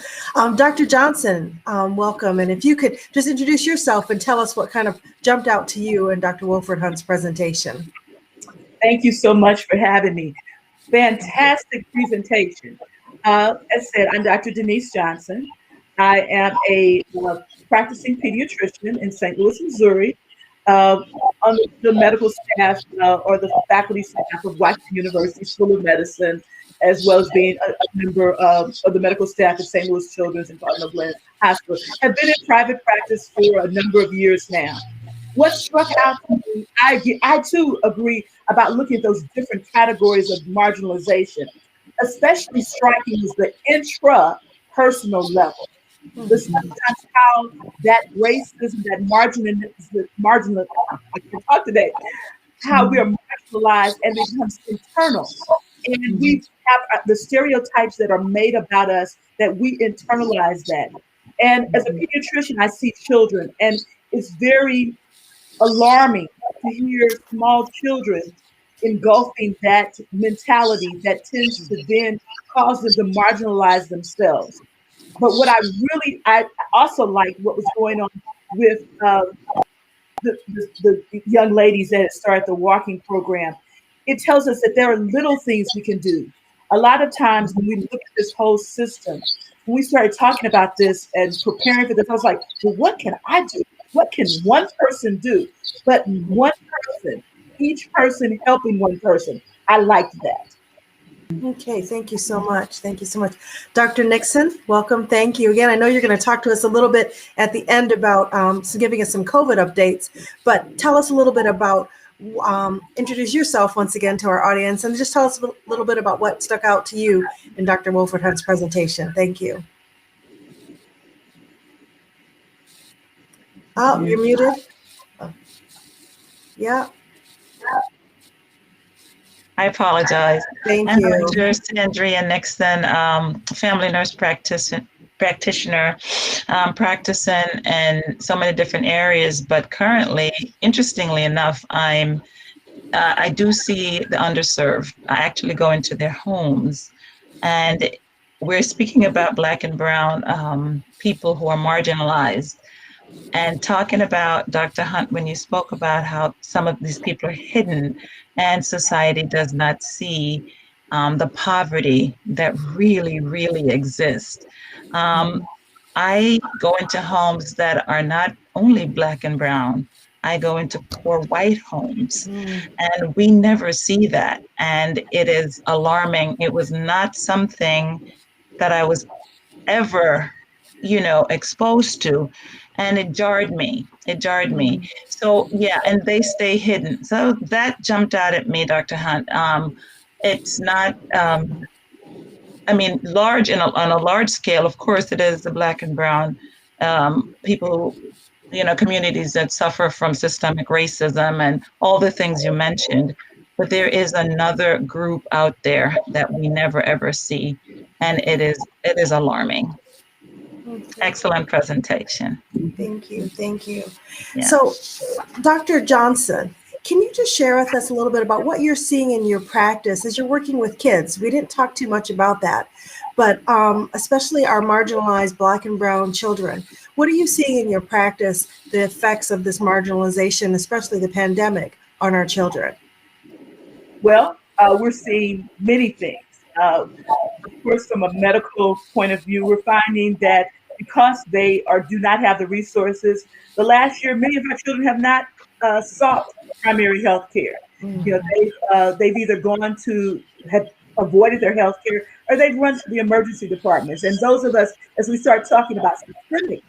[SPEAKER 1] Dr. Johnson, welcome. And if you could just introduce yourself and tell us what kind of jumped out to you in Dr. Wilfred Hunt's presentation.
[SPEAKER 7] Thank you so much for having me. Fantastic presentation. As said, I'm Dr. Denise Johnson. I am a practicing pediatrician in St. Louis, Missouri. On the medical staff or the faculty staff of Washington University School of Medicine, as well as being a member of the medical staff at St. Louis Children's and Cardinal Glen Hospital. I've been in private practice for a number of years now. What struck out to me, I too agree about looking at those different categories of marginalization, especially striking is the intra-personal level. The sometimes how that racism, that marginal, I can talk today, how we are marginalized and it becomes internal. And we have the stereotypes that are made about us that we internalize that. And as a pediatrician, I see children, and it's very alarming to hear small children engulfing that mentality that tends to then cause them to marginalize themselves. But what I also like what was going on with the young ladies that started the walking program. It tells us that there are little things we can do. A lot of times when we look at this whole system, when we started talking about this and preparing for this, I was like, well, what can I do? What can one person do? But one person, each person helping one person. I liked that.
[SPEAKER 1] Okay, thank you so much. Thank you so much. Dr. Nixon, welcome. Thank you again. I know you're going to talk to us a little bit at the end about giving us some COVID updates, but tell us a little bit about, introduce yourself once again to our audience and just tell us a little bit about what stuck out to you in Dr. Wilfred Hunt's presentation. Thank you. Oh, you're muted. Oh. Yeah.
[SPEAKER 8] I apologize.
[SPEAKER 1] Thank
[SPEAKER 8] I'm
[SPEAKER 1] you.
[SPEAKER 8] Dr. Sandria Nixon, family nurse practitioner, practicing in so many different areas. But currently, interestingly enough, I do see the underserved. I actually go into their homes, and we're speaking about Black and Brown people who are marginalized. And talking about Dr. Hunt, when you spoke about how some of these people are hidden and society does not see the poverty that really, really exists. I go into homes that are not only Black and Brown, I go into poor white homes, and we never see that. And it is alarming. It was not something that I was ever, exposed to. And it jarred me. So yeah, and they stay hidden. So that jumped out at me, Dr. Hunt. It's not, large on a large scale. Of course, it is the Black and Brown people, communities that suffer from systemic racism and all the things you mentioned. But there is another group out there that we never ever see, and it is alarming. Excellent presentation.
[SPEAKER 1] Thank you. Thank you.
[SPEAKER 8] Yeah.
[SPEAKER 1] So, Dr. Johnson, can you just share with us a little bit about what you're seeing in your practice as you're working with kids? We didn't talk too much about that, but especially our marginalized Black and Brown children. What are you seeing in your practice, the effects of this marginalization, especially the pandemic, on our children?
[SPEAKER 7] Well, we're seeing many things. Of course, from a medical point of view, we're finding that because they do not have the resources, the last year, many of our children have not sought primary health care. You know, they've either gone to have avoided their health care or they've run to the emergency departments. And those of us, as we start talking about systemic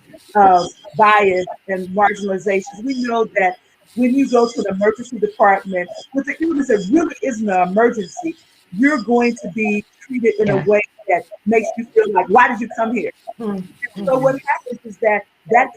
[SPEAKER 7] bias and marginalization, we know that when you go to the emergency department with an illness that really isn't an emergency, you're going to be treated in a way that makes you feel like, why did you come here? So what happens is that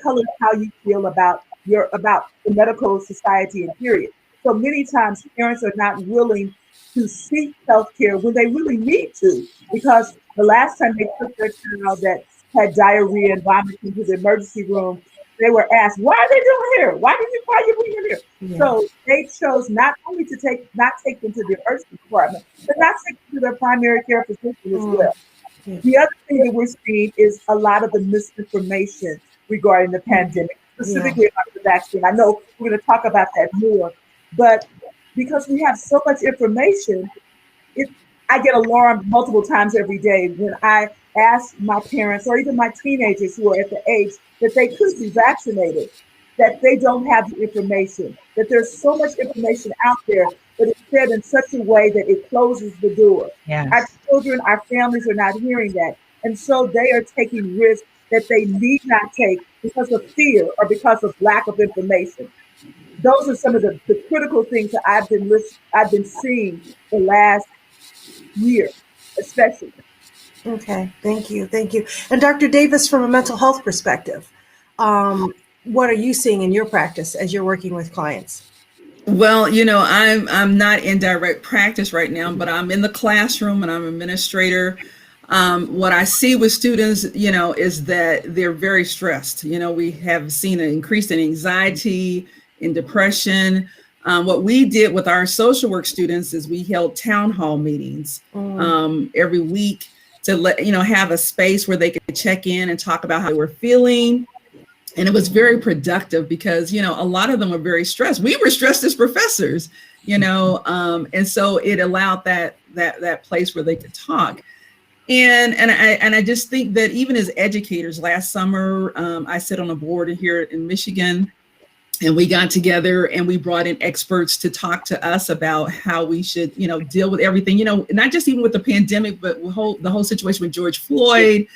[SPEAKER 7] colors how you feel about the medical society and period. So many times parents are not willing to seek health care when they really need to, because the last time they took their child that had diarrhea and vomiting to the emergency room, they were asked, why are they doing here? Why are you bringing them here? Yeah. So they chose not only to not take them to the emergency department, but not take them to their primary care physician as well. Yeah. The other thing that we're seeing is a lot of the misinformation regarding the pandemic, specifically about the vaccine. I know we're going to talk about that more, but because we have so much information, I get alarmed multiple times every day when I ask my parents or even my teenagers who are at the age that they could be vaccinated, that they don't have the information, that there's so much information out there, but it's said in such a way that it closes the door.
[SPEAKER 8] Yes.
[SPEAKER 7] Our children, our families are not hearing that. And so they are taking risks that they need not take because of fear or because of lack of information. Those are some of the critical things that I've been seeing the last year, especially.
[SPEAKER 1] Okay, thank you. And Dr. Davis, from a mental health perspective, what are you seeing in your practice as you're working with clients?
[SPEAKER 6] Well, you know, I'm not in direct practice right now, but I'm in the classroom and I'm an administrator. What I see with students, you know, is that they're very stressed. You know, we have seen an increase in anxiety, in depression. What we did with our social work students is we held town hall meetings every week to have a space where they could check in and talk about how they were feeling. And it was very productive because, you know, a lot of them were very stressed. We were stressed as professors, you know, and so it allowed that place where they could talk. And I just think that even as educators, last summer, I sit on a board here in Michigan, and we got together and we brought in experts to talk to us about how we should, you know, deal with everything, you know, not just even with the pandemic, but the whole situation with George Floyd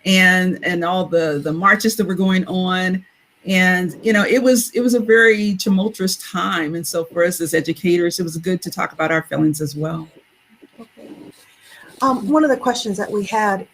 [SPEAKER 6] and all the marches that were going on. And, you know, it was a very tumultuous time. And so for us as educators, it was good to talk about our feelings as well.
[SPEAKER 1] Okay. One of the questions that we had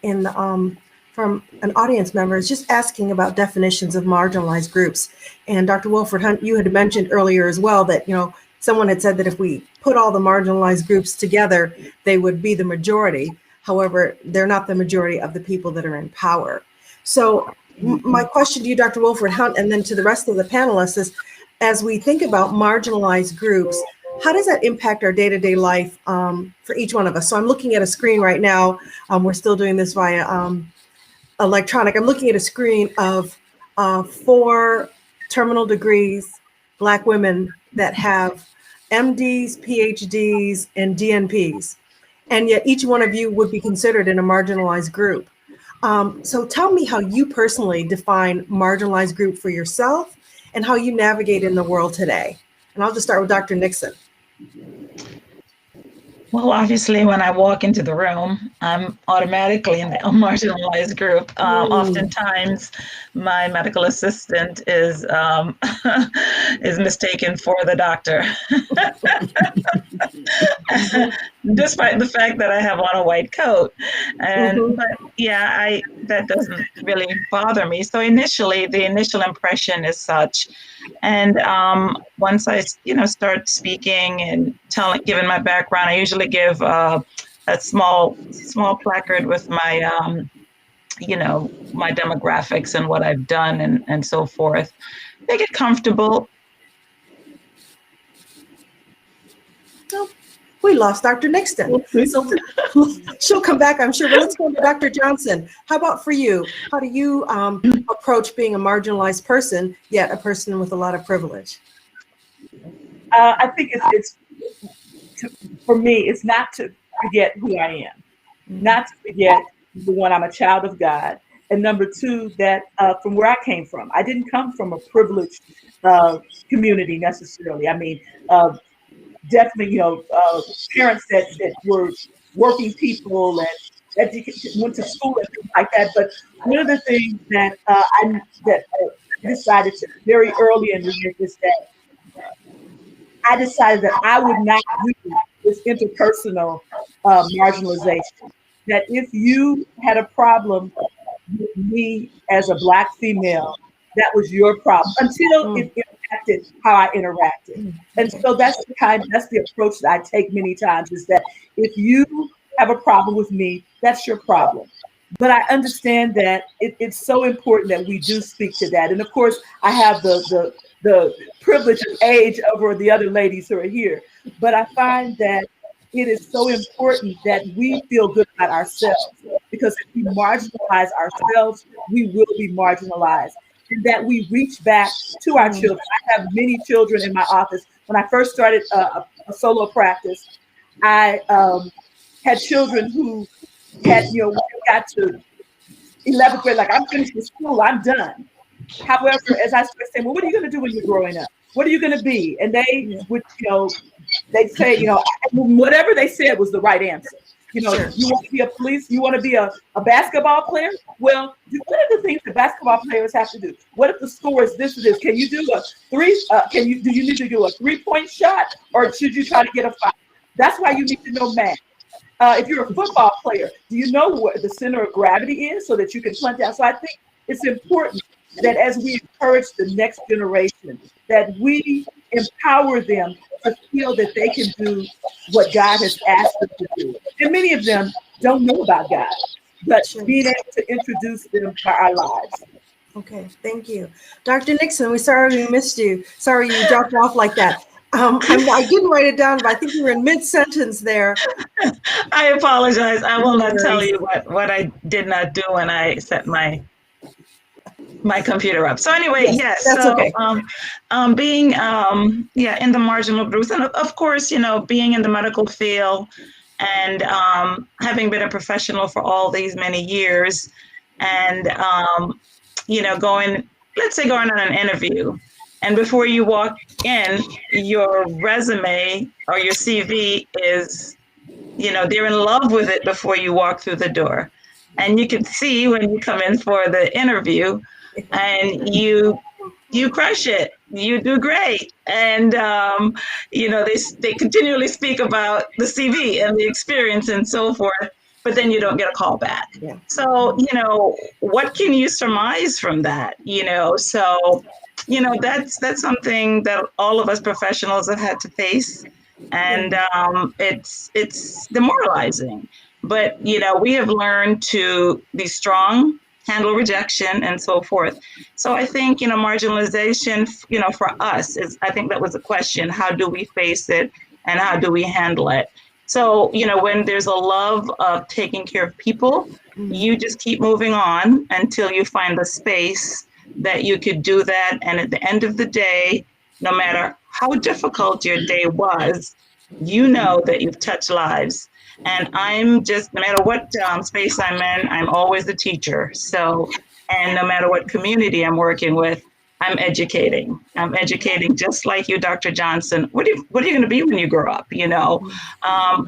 [SPEAKER 1] from an audience member is just asking about definitions of marginalized groups. And Dr. Wilfred Hunt, you had mentioned earlier as well that, you know, someone had said that if we put all the marginalized groups together, they would be the majority. However, they're not the majority of the people that are in power. So my question to you, Dr. Wilfred Hunt, and then to the rest of the panelists is, as we think about marginalized groups, how does that impact our day-to-day life for each one of us? So I'm looking at a screen right now. We're still doing this via electronic. I'm looking at a screen of 4 terminal degrees Black women that have MDs, PhDs, and DNPs. And yet each one of you would be considered in a marginalized group. So tell me how you personally define marginalized group for yourself and how you navigate in the world today. And I'll just start with Dr. Nixon.
[SPEAKER 8] Well, obviously, when I walk into the room, I'm automatically in the marginalized group. Oftentimes, my medical assistant is mistaken for the doctor, despite the fact that I have on a white coat. And but yeah, that doesn't really bother me. So initially, the initial impression is such. And once I, start speaking and giving my background, I usually give a small placard with my, my demographics and what I've done and so forth. They get comfortable.
[SPEAKER 1] We lost Dr. Nixon. So she'll come back, I'm sure. But let's go to Dr. Johnson. How about for you? How do you approach being a marginalized person, yet a person with a lot of privilege?
[SPEAKER 7] I think for me, it's not to forget who I am, not to forget the one, I'm a child of God. And number two, that from where I came from, I didn't come from a privileged community necessarily. I mean, definitely, parents that were working people and went to school and things like that. But one of the things that I decided to very early in life is that I decided that I would not do this interpersonal marginalization. That if you had a problem with me as a Black female, that was your problem until it impacted how I interacted. And so that's the approach that I take many times, is that if you have a problem with me, that's your problem. But I understand that it's so important that we do speak to that. And of course, I have the privilege of age over the other ladies who are here. But I find that it is so important that we feel good about ourselves, because if we marginalize ourselves, we will be marginalized. And that we reach back to our children. I have many children in my office. When I first started a solo practice, I had children who had, got to 11th grade, like, I'm finished with school, I'm done. However, as I started saying, well, what are you going to do when you're growing up? What are you going to be? And they would, they'd say, whatever they said was the right answer.
[SPEAKER 1] Sure.
[SPEAKER 7] You want to be a police, you want to be a basketball player? Well, what are the things that basketball players have to do? What if the score is this or this? Can you do a three? Do you need to do a 3-point shot, or should you try to get a 5? That's why you need to know math. If you're a football player, do you know where the center of gravity is so that you can punt out? So I think it's important that as we encourage the next generation, that we empower them to feel that they can do what God has asked them to do. And many of them don't know about God, but being able to introduce them to our lives.
[SPEAKER 1] Okay, thank you. Dr. Nixon, we're sorry we missed you. Sorry you dropped off like that. I didn't write it down, but I think you were in mid-sentence there.
[SPEAKER 8] I apologize. I will not tell you what I did not do when I set my computer up. So anyway, yes.
[SPEAKER 1] That's
[SPEAKER 8] so,
[SPEAKER 1] okay.
[SPEAKER 8] Being in the marginal groups, and of course, being in the medical field, and having been a professional for all these many years, and going on an interview, and before you walk in, your resume or your CV is, they're in love with it before you walk through the door. And you can see when you come in for the interview, and you crush it, you do great. And, they continually speak about the CV and the experience and so forth, but then you don't get a call back.
[SPEAKER 1] Yeah.
[SPEAKER 8] So, what can you surmise from that? So, that's something that all of us professionals have had to face. And it's demoralizing. But, we have learned to be strong, handle rejection, and so forth. So I think, marginalization, for us, I think that was the question. How do we face it, and how do we handle it? So, when there's a love of taking care of people, you just keep moving on until you find the space that you could do that. And at the end of the day, no matter how difficult your day was, that you've touched lives. And I'm just, no matter what space I'm in, I'm always a teacher. So, and no matter what community I'm working with, I'm educating. I'm educating just like you, Dr. Johnson. What are you going to be when you grow up,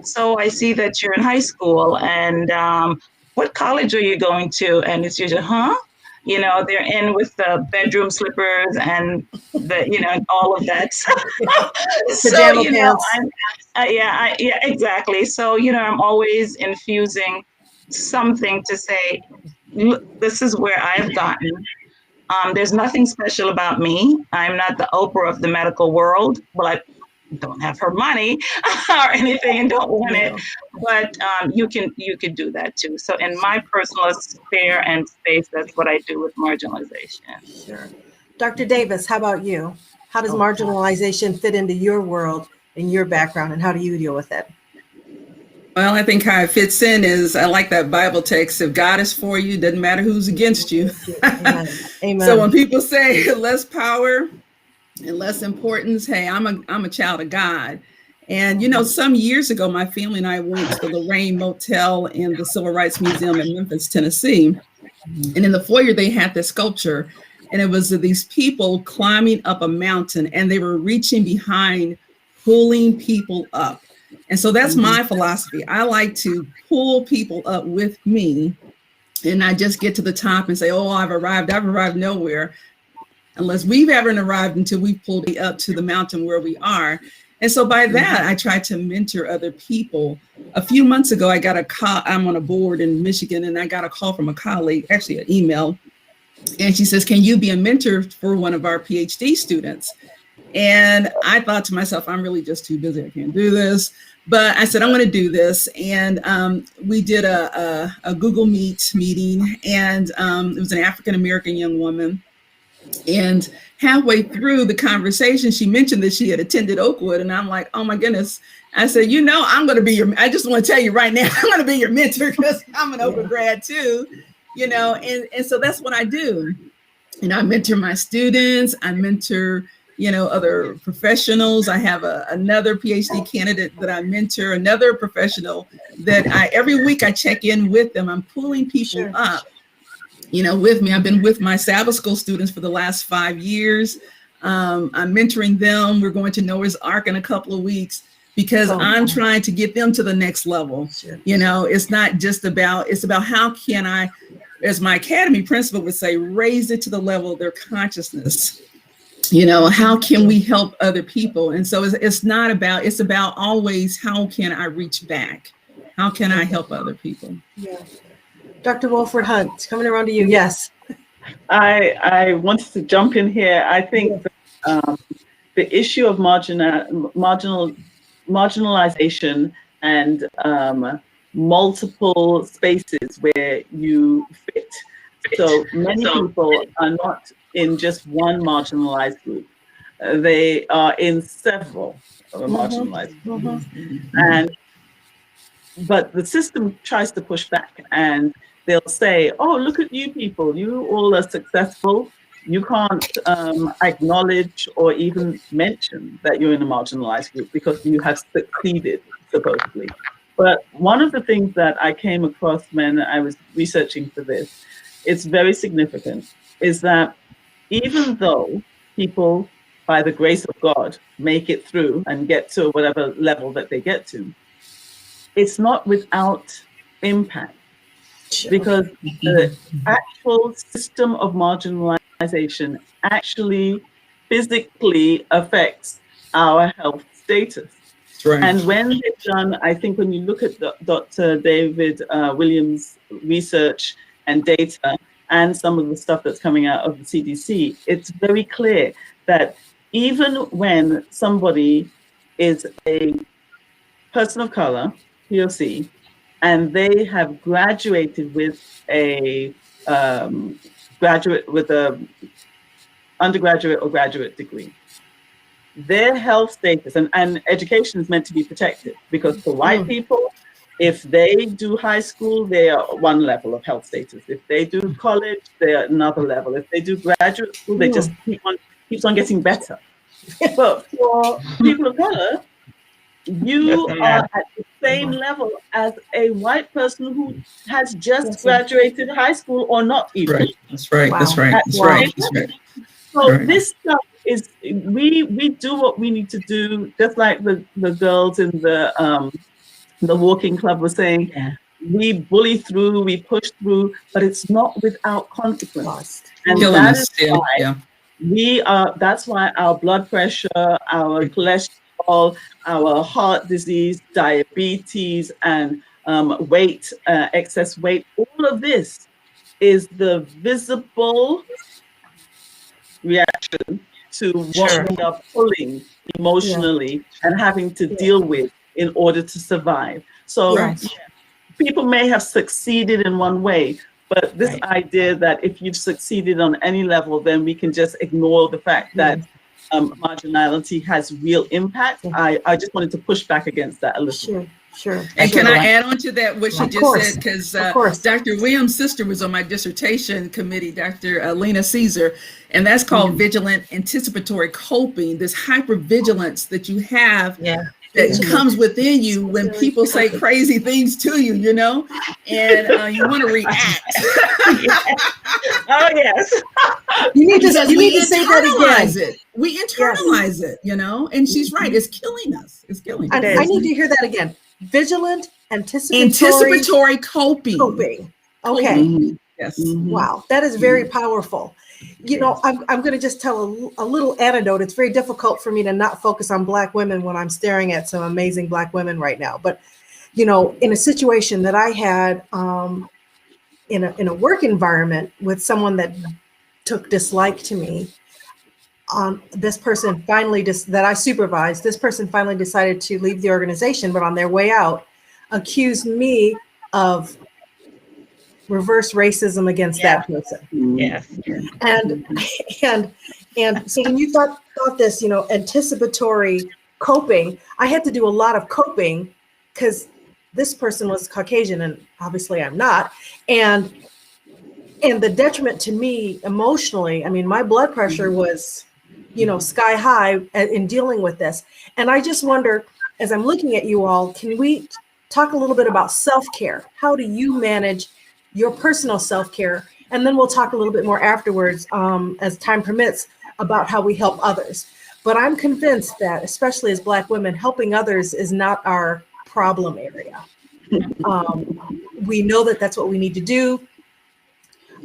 [SPEAKER 8] So I see that you're in high school, and what college are you going to? And it's usually, they're in with the bedroom slippers and all of that. So, exactly. So, I'm always infusing something to say, this is where I've gotten. There's nothing special about me. I'm not the Oprah of the medical world. Well, don't have her money or anything and don't want it, but you could do that too. So in my personal sphere and space, that's what I do with marginalization.
[SPEAKER 1] Sure. Dr. Davis, how about you? How does marginalization fit into your world and your background, and how do you deal with it?
[SPEAKER 6] Well, I think how it fits in is, I like that Bible text. If God is for you, doesn't matter who's against you.
[SPEAKER 1] Amen. Amen.
[SPEAKER 6] So when people say less power and less importance, hey, I'm a child of God. And, you know, some years ago, my family and I went to the Lorraine Motel in the Civil Rights Museum in Memphis, Tennessee. And in the foyer, they had this sculpture, and it was these people climbing up a mountain, and they were reaching behind, pulling people up. And so that's my philosophy. I like to pull people up with me, and I just get to the top and say, oh, I've arrived nowhere, unless we've ever arrived until we pulled it up to the mountain where we are. And so by that, I try to mentor other people. A few months ago, I got a call. I'm on a board in Michigan, and I got a call from a colleague, actually an email. And she says, can you be a mentor for one of our PhD students? And I thought to myself, I'm really just too busy. I can't do this. But I said, I'm going to do this. And we did a Google Meet meeting, and it was an African-American young woman. And halfway through the conversation, she mentioned that she had attended Oakwood. And I'm like, oh my goodness. I said, you know, I'm going to be I just want to tell you right now, I'm going to be your mentor because I'm an Oakwood grad too, you know, and so that's what I do. And I mentor my students. I mentor, you know, other professionals. I have another PhD candidate that I mentor, another professional that every week I check in with them. I'm pulling people up, you know, with me. I've been with my Sabbath school students for the last 5 years. I'm mentoring them. We're going to Noah's Ark in a couple of weeks because I'm trying to get them to the next level. You know, it's not just about, it's about how can I, as my academy principal would say, raise it to the level of their consciousness. You know, how can we help other people? And so it's not about, it's about always, how can I reach back? How can I help other people?
[SPEAKER 1] Yeah. Dr. Wolford Hunt, coming around to you. Yes.
[SPEAKER 2] I wanted to jump in here. I think the issue of marginalization and multiple spaces where you fit. So many people are not in just one marginalized group. They are in several marginalized groups. But the system tries to push back, and they'll say, oh, look at you people, you all are successful. You can't acknowledge or even mention that you're in a marginalized group because you have succeeded, supposedly. But one of the things that I came across when I was researching for this, it's very significant, is that even though people, by the grace of God, make it through and get to whatever level that they get to, it's not without impact, because the actual system of marginalization actually physically affects our health status. Right. And when they've done, I think when you look at Dr. David Williams' research and data and some of the stuff that's coming out of the CDC, it's very clear that even when somebody is a person of color, POC, and they have graduated with a undergraduate or graduate degree, their health status and education is meant to be protected, because for white people, if they do high school, they are one level of health status. If they do college, they're another level. If they do graduate school, they just keeps on getting better. But for people of color, you are at the same level as a white person who has just graduated high school or not even.
[SPEAKER 6] Right. That's right. Wow. That's right. That's right. That's right.
[SPEAKER 2] So this stuff is, we do what we need to do, just like the girls in the walking club were saying. We bully through, we push through, but it's not without consequence. And that is why that's why our blood pressure, our cholesterol, our heart disease, diabetes, and weight, excess weight, all of this is the visible reaction to what
[SPEAKER 8] Sure.
[SPEAKER 2] we are pulling emotionally and having to deal with in order to survive. So
[SPEAKER 1] Yes.
[SPEAKER 2] people may have succeeded in one way, but this idea that if you've succeeded on any level, then we can just ignore the fact that marginality has real impact. I just wanted to push back against that a little.
[SPEAKER 1] Sure.
[SPEAKER 6] And can I add on to that what she
[SPEAKER 1] Of
[SPEAKER 6] just
[SPEAKER 1] course.
[SPEAKER 6] said? Because
[SPEAKER 1] Of course.
[SPEAKER 6] Dr. Williams' sister was on my dissertation committee, Dr. Lena Caesar, and that's called vigilant anticipatory coping, this hypervigilance that you have that comes within you when people say crazy things to you, you know, and you want to react.
[SPEAKER 8] Oh, yes.
[SPEAKER 1] You need to say that again.
[SPEAKER 6] It. We internalize it, you know, and she's right. It's killing us. It's killing us.
[SPEAKER 1] I need to hear that again. Vigilant, anticipatory
[SPEAKER 6] coping.
[SPEAKER 1] Okay.
[SPEAKER 6] Yes.
[SPEAKER 1] Wow, that is very powerful. You know, I'm going to just tell a little anecdote. It's very difficult for me to not focus on Black women when I'm staring at some amazing Black women right now. But, you know, in a situation that I had in a work environment with someone that took dislike to me, this person finally that I supervised, this person finally decided to leave the organization, but on their way out, accused me of reverse racism against that person.
[SPEAKER 8] Yes.
[SPEAKER 1] And so when you thought this, you know, anticipatory coping, I had to do a lot of coping because this person was Caucasian and obviously I'm not. And the detriment to me emotionally, I mean, my blood pressure was, you know, sky high in dealing with this. And I just wonder, as I'm looking at you all, can we talk a little bit about self-care? How do you manage your personal self-care? And then we'll talk a little bit more afterwards, as time permits, about how we help others. But I'm convinced that, especially as Black women, helping others is not our problem area. We know that that's what we need to do.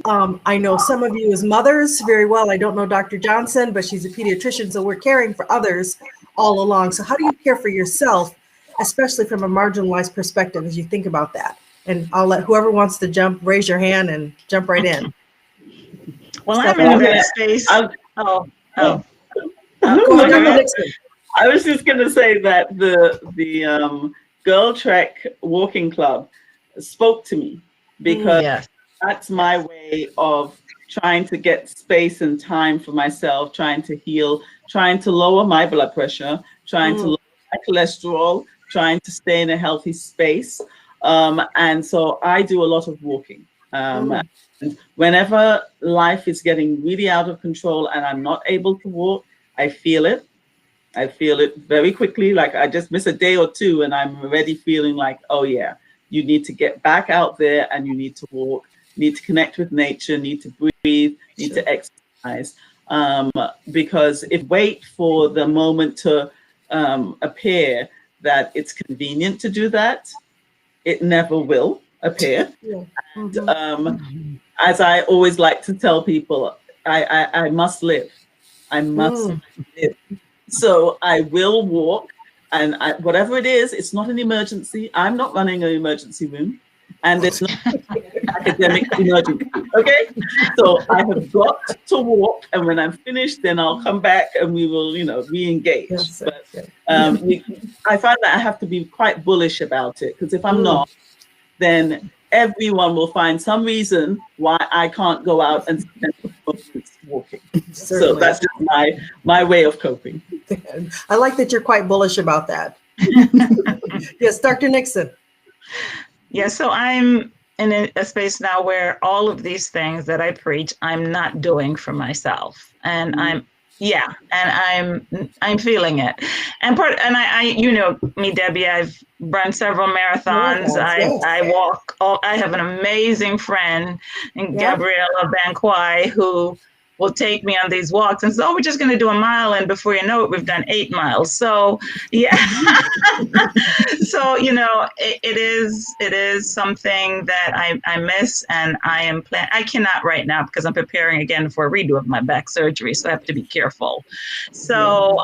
[SPEAKER 1] I know some of you as mothers very well. I don't know Dr. Johnson, but she's a pediatrician, so we're caring for others all along. So how do you care for yourself, especially from a marginalized perspective, as you think about that? And I'll let whoever wants to jump, raise your hand and jump right in.
[SPEAKER 8] Well, I'm in that space.
[SPEAKER 2] I was just going to say that the Girl Trek Walking Club spoke to me because that's my way of trying to get space and time for myself, trying to heal, trying to lower my blood pressure, trying to lower my cholesterol, trying to stay in a healthy space. And so I do a lot of walking. And whenever life is getting really out of control and I'm not able to walk, I feel it. I feel it very quickly. Like I just miss a day or two and I'm already feeling like, oh yeah, you need to get back out there and you need to walk, need to connect with nature, need to breathe, need to exercise. Because if wait for the moment to appear that it's convenient to do that, it never will appear. And, as I always like to tell people, I must live. I must live. So I will walk, and whatever it is, it's not an emergency. I'm not running an emergency room, and it's not an academic emergency. Okay, so I have got to walk, and when I'm finished, then I'll come back and we will, you know, re-engage. But I find that I have to be quite bullish about it, because if I'm not, then everyone will find some reason why I can't go out and spend moments walking. So that's just my way of coping.
[SPEAKER 1] I like that you're quite bullish about that. Yes, Dr. Nixon.
[SPEAKER 8] Yeah, so I'm in a space now where all of these things that I preach, I'm not doing for myself. And I'm feeling it. And I you know me, Debbie, I've run several marathons. I walk. I have an amazing friend, Gabriella Banquai, who will take me on these walks and say, oh, we're just going to do a mile. And before you know it, we've done 8 miles. So, yeah. So, you know, it is something that I miss, and I cannot right now because I'm preparing again for a redo of my back surgery. So I have to be careful. So,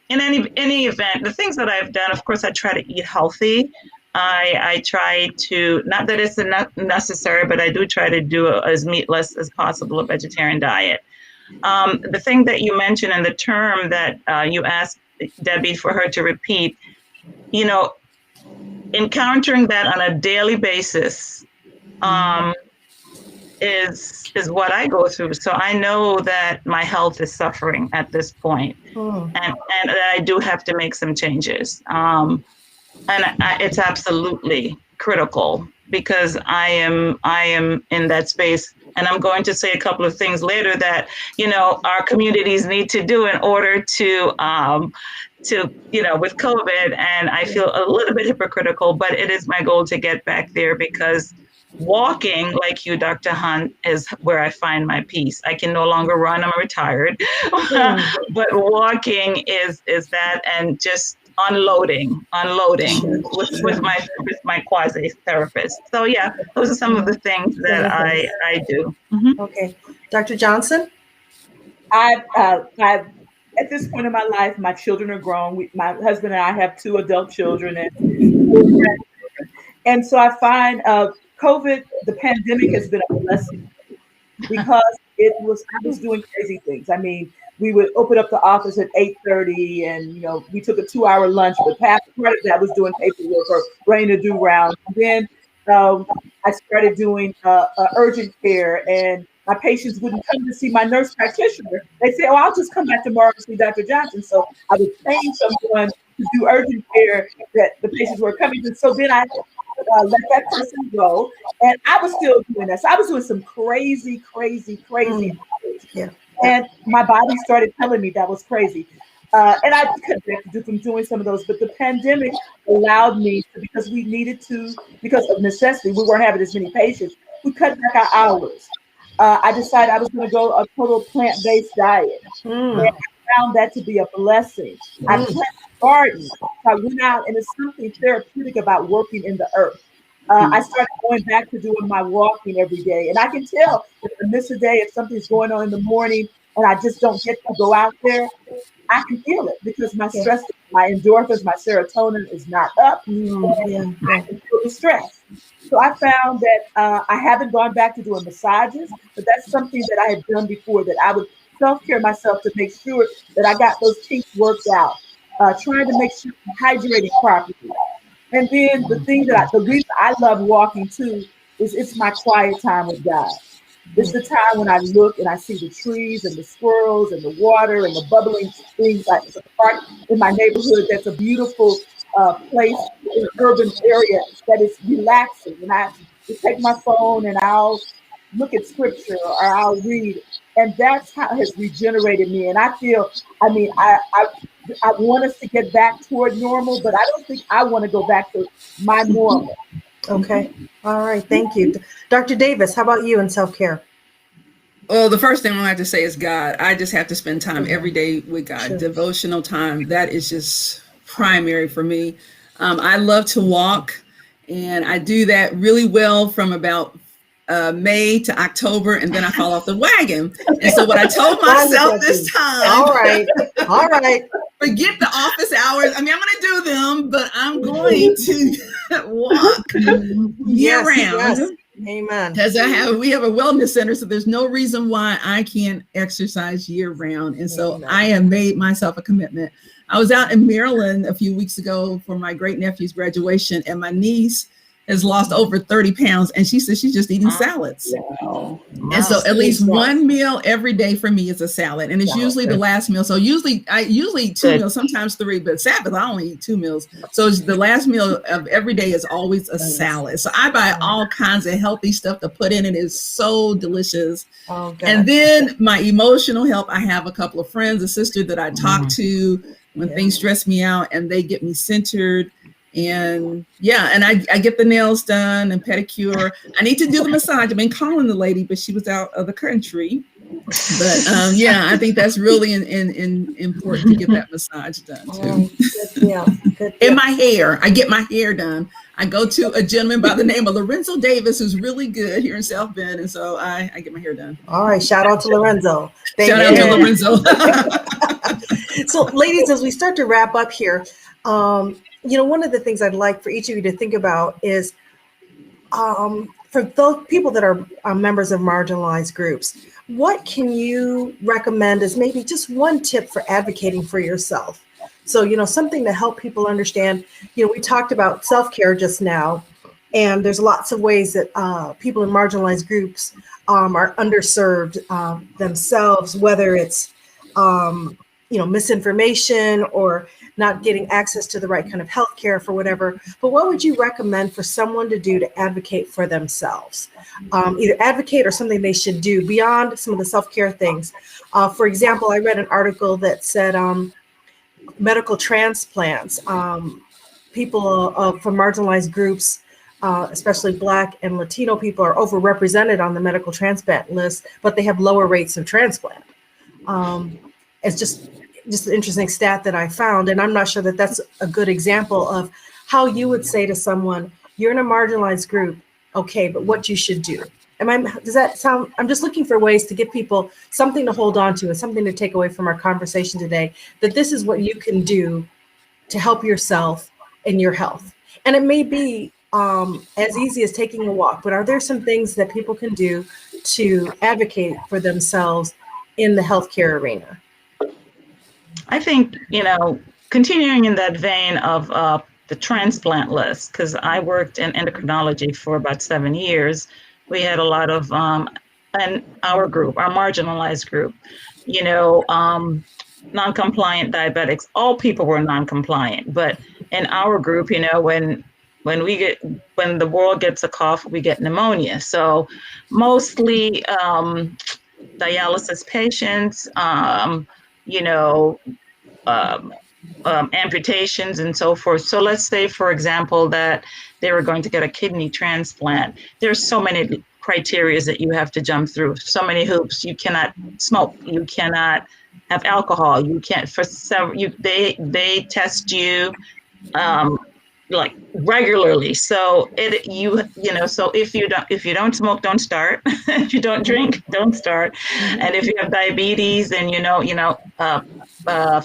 [SPEAKER 8] in any event, the things that I've done, of course, I try to eat healthy. I try to, not that it's necessary, but I do try to do as meatless as possible, a vegetarian diet. The thing that you mentioned and the term that you asked Debbie for her to repeat, you know, encountering that on a daily basis is what I go through. So I know that my health is suffering at this point, and that I do have to make some changes. It's absolutely critical because I am in that space, and I'm going to say a couple of things later that, you know, our communities need to do in order to you know, with COVID. And I feel a little bit hypocritical, but it is my goal to get back there because walking, like you, Dr. Hunt, is where I find my peace. I can no longer run, I'm retired, but walking is that, and just unloading with my quasi therapist. So yeah, those are some of the things that I do.
[SPEAKER 1] Okay, Dr. Johnson.
[SPEAKER 7] I've at this point in my life, my children are grown. My husband and I have 2 adult children, and so I find COVID, the pandemic, has been a blessing because I was doing crazy things. I mean, we would open up the office at 8:30, and you know, we took a 2-hour lunch, but part of that was doing paperwork or running to do rounds. And then I started doing urgent care, and my patients wouldn't come to see my nurse practitioner. They'd say, "Oh, I'll just come back tomorrow to see Dr. Johnson." So I would train someone to do urgent care that the patients were coming to. So then I let that person go, and I was still doing that. So I was doing some crazy.
[SPEAKER 1] Yeah.
[SPEAKER 7] And my body started telling me that was crazy. And I could do from doing some of those, but the pandemic allowed me to, because we needed to, because of necessity, we weren't having as many patients, we cut back our hours. I decided I was going to go a total plant-based diet. And I found that to be a blessing. I planted gardens. I went out, and it's something therapeutic about working in the earth. I started going back to doing my walking every day. And I can tell if I miss a day, if something's going on in the morning and I just don't get to go out there, I can feel it because my stress, my endorphins, my serotonin is not up. I can feel the stress. So I found that I haven't gone back to doing massages, but that's something that I had done before, that I would self-care myself to make sure that I got those kinks worked out, trying to make sure I'm hydrating properly. And then the reason I love walking too is it's my quiet time with God. It's the time when I look and I see the trees and the squirrels and the water and the bubbling things. It's a park in my neighborhood that's a beautiful place in an urban area that is relaxing. And I just take my phone and I'll look at scripture or I'll read. And that's how it has regenerated me. And I feel, I mean, I want us to get back toward normal, but I don't think I want to go back to my normal.
[SPEAKER 1] Okay. All right. Thank you. Dr. Davis, how about you in self-care?
[SPEAKER 6] Well, the first thing I have to say is God. I just have to spend time every day with God. Devotional time. That is just primary for me. I love to walk, and I do that really well from about May to October, and then I fall off the wagon. And so what I told myself this time.
[SPEAKER 1] All right.
[SPEAKER 6] Forget the office hours. I mean, I'm going to do them, but I'm going to walk year round.
[SPEAKER 1] Yes. Amen.
[SPEAKER 6] Because we have a wellness center, so there's no reason why I can't exercise year round. And so I have made myself a commitment. I was out in Maryland a few weeks ago for my great nephew's graduation, and my niece has lost over 30 pounds, and she says she's just eating salads.
[SPEAKER 2] Wow.
[SPEAKER 6] And so at least one meal every day for me is a salad, and it's usually the last meal. So I usually eat 2 meals, sometimes 3, but Sabbath I only eat 2 meals. So the last meal of every day is always a salad. So I buy all kinds of healthy stuff to put in. It is so delicious.
[SPEAKER 1] Oh,
[SPEAKER 6] and then my emotional help, I have a couple of friends, a sister that I talk to when things stress me out, and they get me centered. And and I get the nails done and pedicure. I need to do the massage. I've been calling the lady, but she was out of the country. But I think that's really important to get that massage done too.
[SPEAKER 1] Good.
[SPEAKER 6] And my hair, I get my hair done. I go to a gentleman by the name of Lorenzo Davis, who's really good here in South Bend, and so I get my hair done.
[SPEAKER 1] All right, shout out to Lorenzo.
[SPEAKER 6] Shout out to Lorenzo.
[SPEAKER 1] So, ladies, as we start to wrap up here, one of the things I'd like for each of you to think about is for those people that are members of marginalized groups, what can you recommend as maybe just one tip for advocating for yourself? So, something to help people understand, we talked about self-care just now, and there's lots of ways that people in marginalized groups are underserved themselves, whether it's, misinformation or not getting access to the right kind of health care for whatever. But what would you recommend for someone to do to advocate for themselves? Either advocate or something they should do beyond some of the self-care things. For example, I read an article that said medical transplants, people from marginalized groups, especially Black and Latino people, are overrepresented on the medical transplant list, but they have lower rates of transplant. It's just an interesting stat that I found, and I'm not sure that that's a good example of how you would say to someone, you're in a marginalized group, okay, but what you should do. Does that sound? I'm just looking for ways to give people something to hold on to and something to take away from our conversation today, that this is what you can do to help yourself and your health. And it may be as easy as taking a walk, but are there some things that people can do to advocate for themselves in the healthcare arena?
[SPEAKER 8] I think, continuing in that vein of the transplant list, because I worked in endocrinology for about 7 years. We had a lot of, in our group, our marginalized group, non-compliant diabetics. All people were non-compliant, but in our group, when the world gets a cough, we get pneumonia. So mostly dialysis patients, amputations and so forth. So let's say, for example, that they were going to get a kidney transplant. There's so many criteria that you have to jump through, so many hoops. You cannot smoke, you cannot have alcohol, you can't, they test you like regularly. So so if you don't smoke, don't start. If you don't drink, don't start. And if you have diabetes, then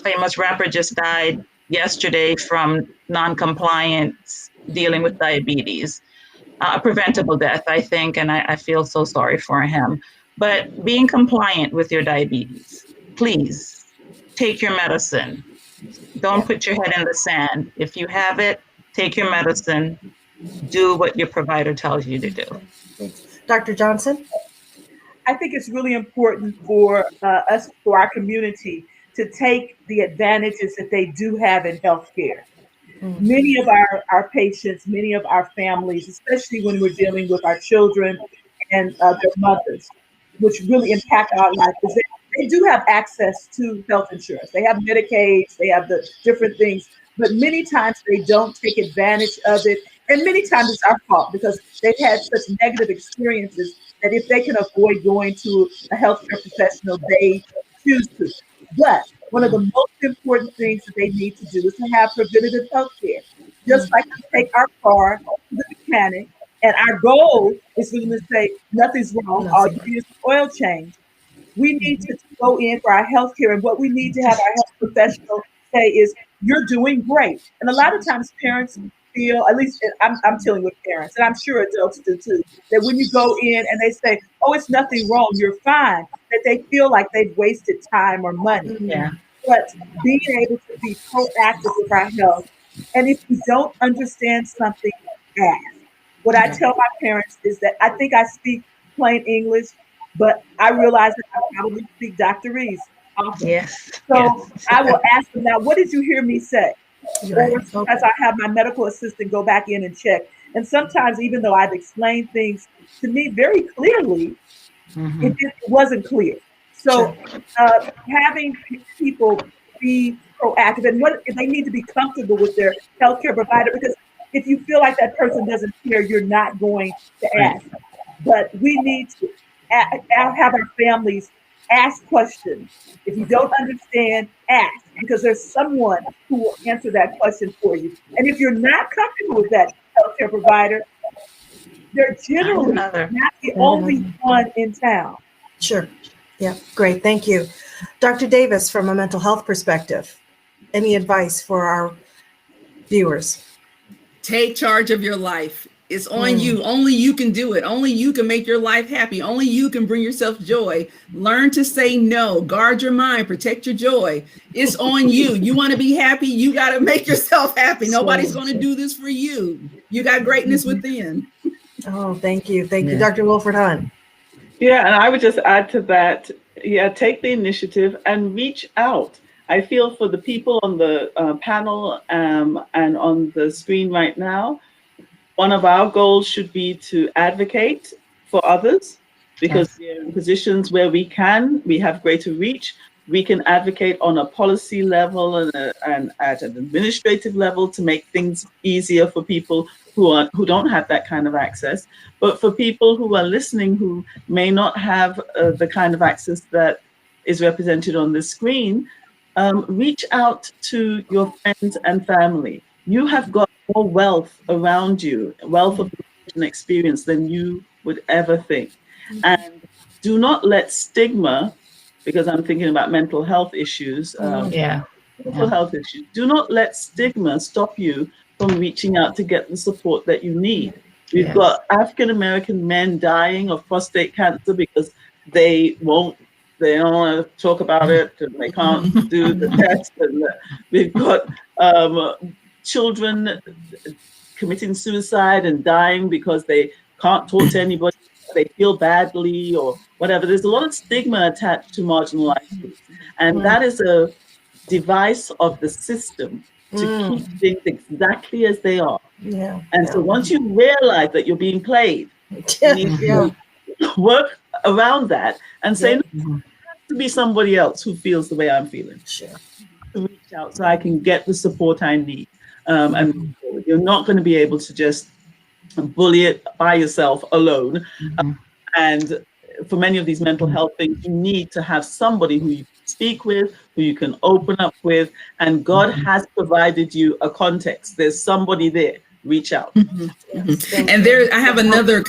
[SPEAKER 8] famous rapper just died yesterday from non-compliance dealing with diabetes. Preventable death, I think, and I feel so sorry for him. But being compliant with your diabetes, please take your medicine. Don't put your head in the sand. If you have it, take your medicine. Do what your provider tells you to do.
[SPEAKER 1] Dr. Johnson?
[SPEAKER 7] I think it's really important for us, for our community, to take the advantages that they do have in healthcare. Mm-hmm. Many of our patients, many of our families, especially when we're dealing with our children and their mothers, which really impact our life, is they do have access to health insurance. They have Medicaid, they have the different things, but many times they don't take advantage of it. And many times it's our fault because they've had such negative experiences that if they can avoid going to a healthcare professional, they choose to. But one of the most important things that they need to do is to have preventative health care. Just like we take our car to the mechanic, and our goal is for them to say, nothing's wrong, all you need is an oil change. We need to go in for our health care, and what we need to have our health professional say is, you're doing great. And a lot of times parents feel, at least I'm dealing with parents, and I'm sure adults do too, that when you go in and they say, oh, it's nothing wrong, you're fine, that they feel like they've wasted time or money.
[SPEAKER 8] Yeah.
[SPEAKER 7] But being able to be proactive with our health, and if you don't understand something, ask. What I tell my parents is that I think I speak plain English, but I realize that I probably speak Doctorese often.
[SPEAKER 8] Yes.
[SPEAKER 7] So
[SPEAKER 8] yes.
[SPEAKER 7] I will ask them, now, what did you hear me say?
[SPEAKER 1] Right.
[SPEAKER 7] Or sometimes I have my medical assistant go back in and check. And sometimes, even though I've explained things to me very clearly, it wasn't clear. So having people be proactive, and what they need to be comfortable with their healthcare provider, because if you feel like that person doesn't care, you're not going to ask. But we need to have our families ask questions. If you don't understand, ask, because there's someone who will answer that question for you. And if you're not comfortable with that healthcare provider, they're generally not the only one in town.
[SPEAKER 1] Sure. Yeah, great. Thank you. Dr. Davis, from a mental health perspective, any advice for our viewers?
[SPEAKER 6] Take charge of your life. It's on you. Only you can do it. Only you can make your life happy. Only you can bring yourself joy. Learn to say no. Guard your mind. Protect your joy. It's on you. You want to be happy? You got to make yourself happy. Nobody's going to do this for you. You got greatness within.
[SPEAKER 1] Oh, thank you. Thank you.
[SPEAKER 6] Yeah.
[SPEAKER 1] Dr. Wilford Hunt.
[SPEAKER 2] Yeah, and I would just add to that, take the initiative and reach out. I feel for the people on the panel and on the screen right now, one of our goals should be to advocate for others, because we're in positions where we have greater reach. We can advocate on a policy level and at an administrative level to make things easier for people who don't have that kind of access. But for people who are listening who may not have the kind of access that is represented on the screen, reach out to your friends and family. You have got more wealth around you, wealth of knowledge and experience than you would ever think. And do not let stigma, because I'm thinking about mental health issues, mental health issues, do not let stigma stop you from reaching out to get the support that you need. We've got African-American men dying of prostate cancer because they don't want to talk about it, and they can't do the test. And we've got children committing suicide and dying because they can't talk to anybody, they feel badly or whatever. There's a lot of stigma attached to marginalized groups, and that is a device of the system to keep things exactly as they are. So once you realize that you're being played, you need to work around that and say, no, it has to be somebody else who feels the way I'm feeling. Reach out so I can get the support I need. And you're not going to be able to just bully it by yourself alone. And for many of these mental health things, you need to have somebody who you can speak with, who you can open up with, and God has provided you a context. There's somebody there. Reach out.
[SPEAKER 6] And I have another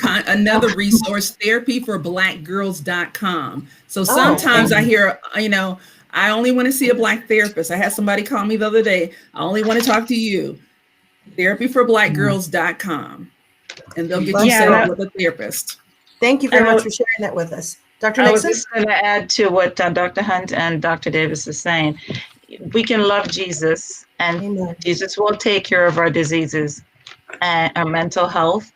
[SPEAKER 6] resource, therapyforblackgirls.com. So sometimes I hear, I only want to see a Black therapist. I had somebody call me the other day. I only want to talk to you. Therapyforblackgirls.com. And they'll get you set up with a therapist.
[SPEAKER 1] Thank you very much for sharing that with us. Dr. Nixon?
[SPEAKER 8] I was just going to add to what Dr. Hunt and Dr. Davis is saying. We can love Jesus, and Jesus will take care of our diseases and our mental health,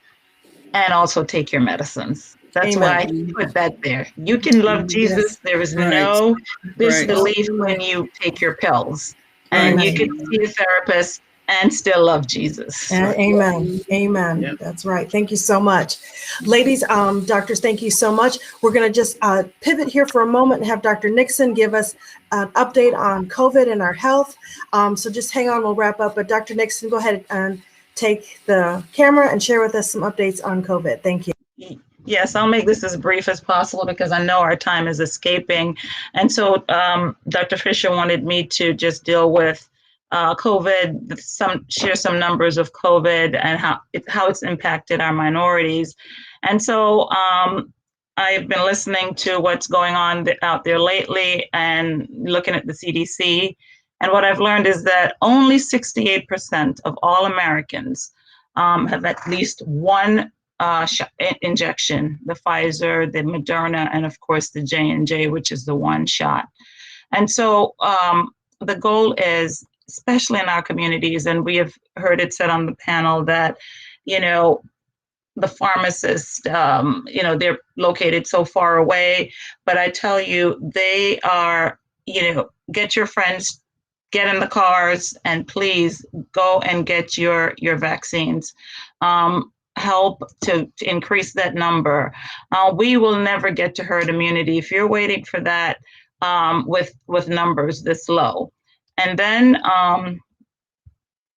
[SPEAKER 8] and also take your medicines. That's why I put that there. You can love Jesus. There is no disbelief when you take your pills. And you can see a therapist and still love Jesus.
[SPEAKER 1] Amen. Amen. Yep. That's right. Thank you so much. Ladies, doctors, thank you so much. We're going to just pivot here for a moment and have Dr. Nixon give us an update on COVID and our health. So just hang on, we'll wrap up. But Dr. Nixon, go ahead and take the camera and share with us some updates on COVID. Thank you.
[SPEAKER 8] Yes, I'll make this as brief as possible because I know our time is escaping. And so Dr. Fisher wanted me to just deal with COVID, share some numbers of COVID and how it's impacted our minorities. And so I've been listening to what's going on out there lately and looking at the CDC. And what I've learned is that only 68% of all Americans have at least one injection, the Pfizer, the Moderna, and of course the J&J, which is the one shot. And so the goal is, especially in our communities, and we have heard it said on the panel that, the pharmacists, they're located so far away, but I tell you, they are, get your friends, get in the cars, and please go and get your vaccines. Help to increase that number. We will never get to herd immunity if you're waiting for that with numbers this low. And then,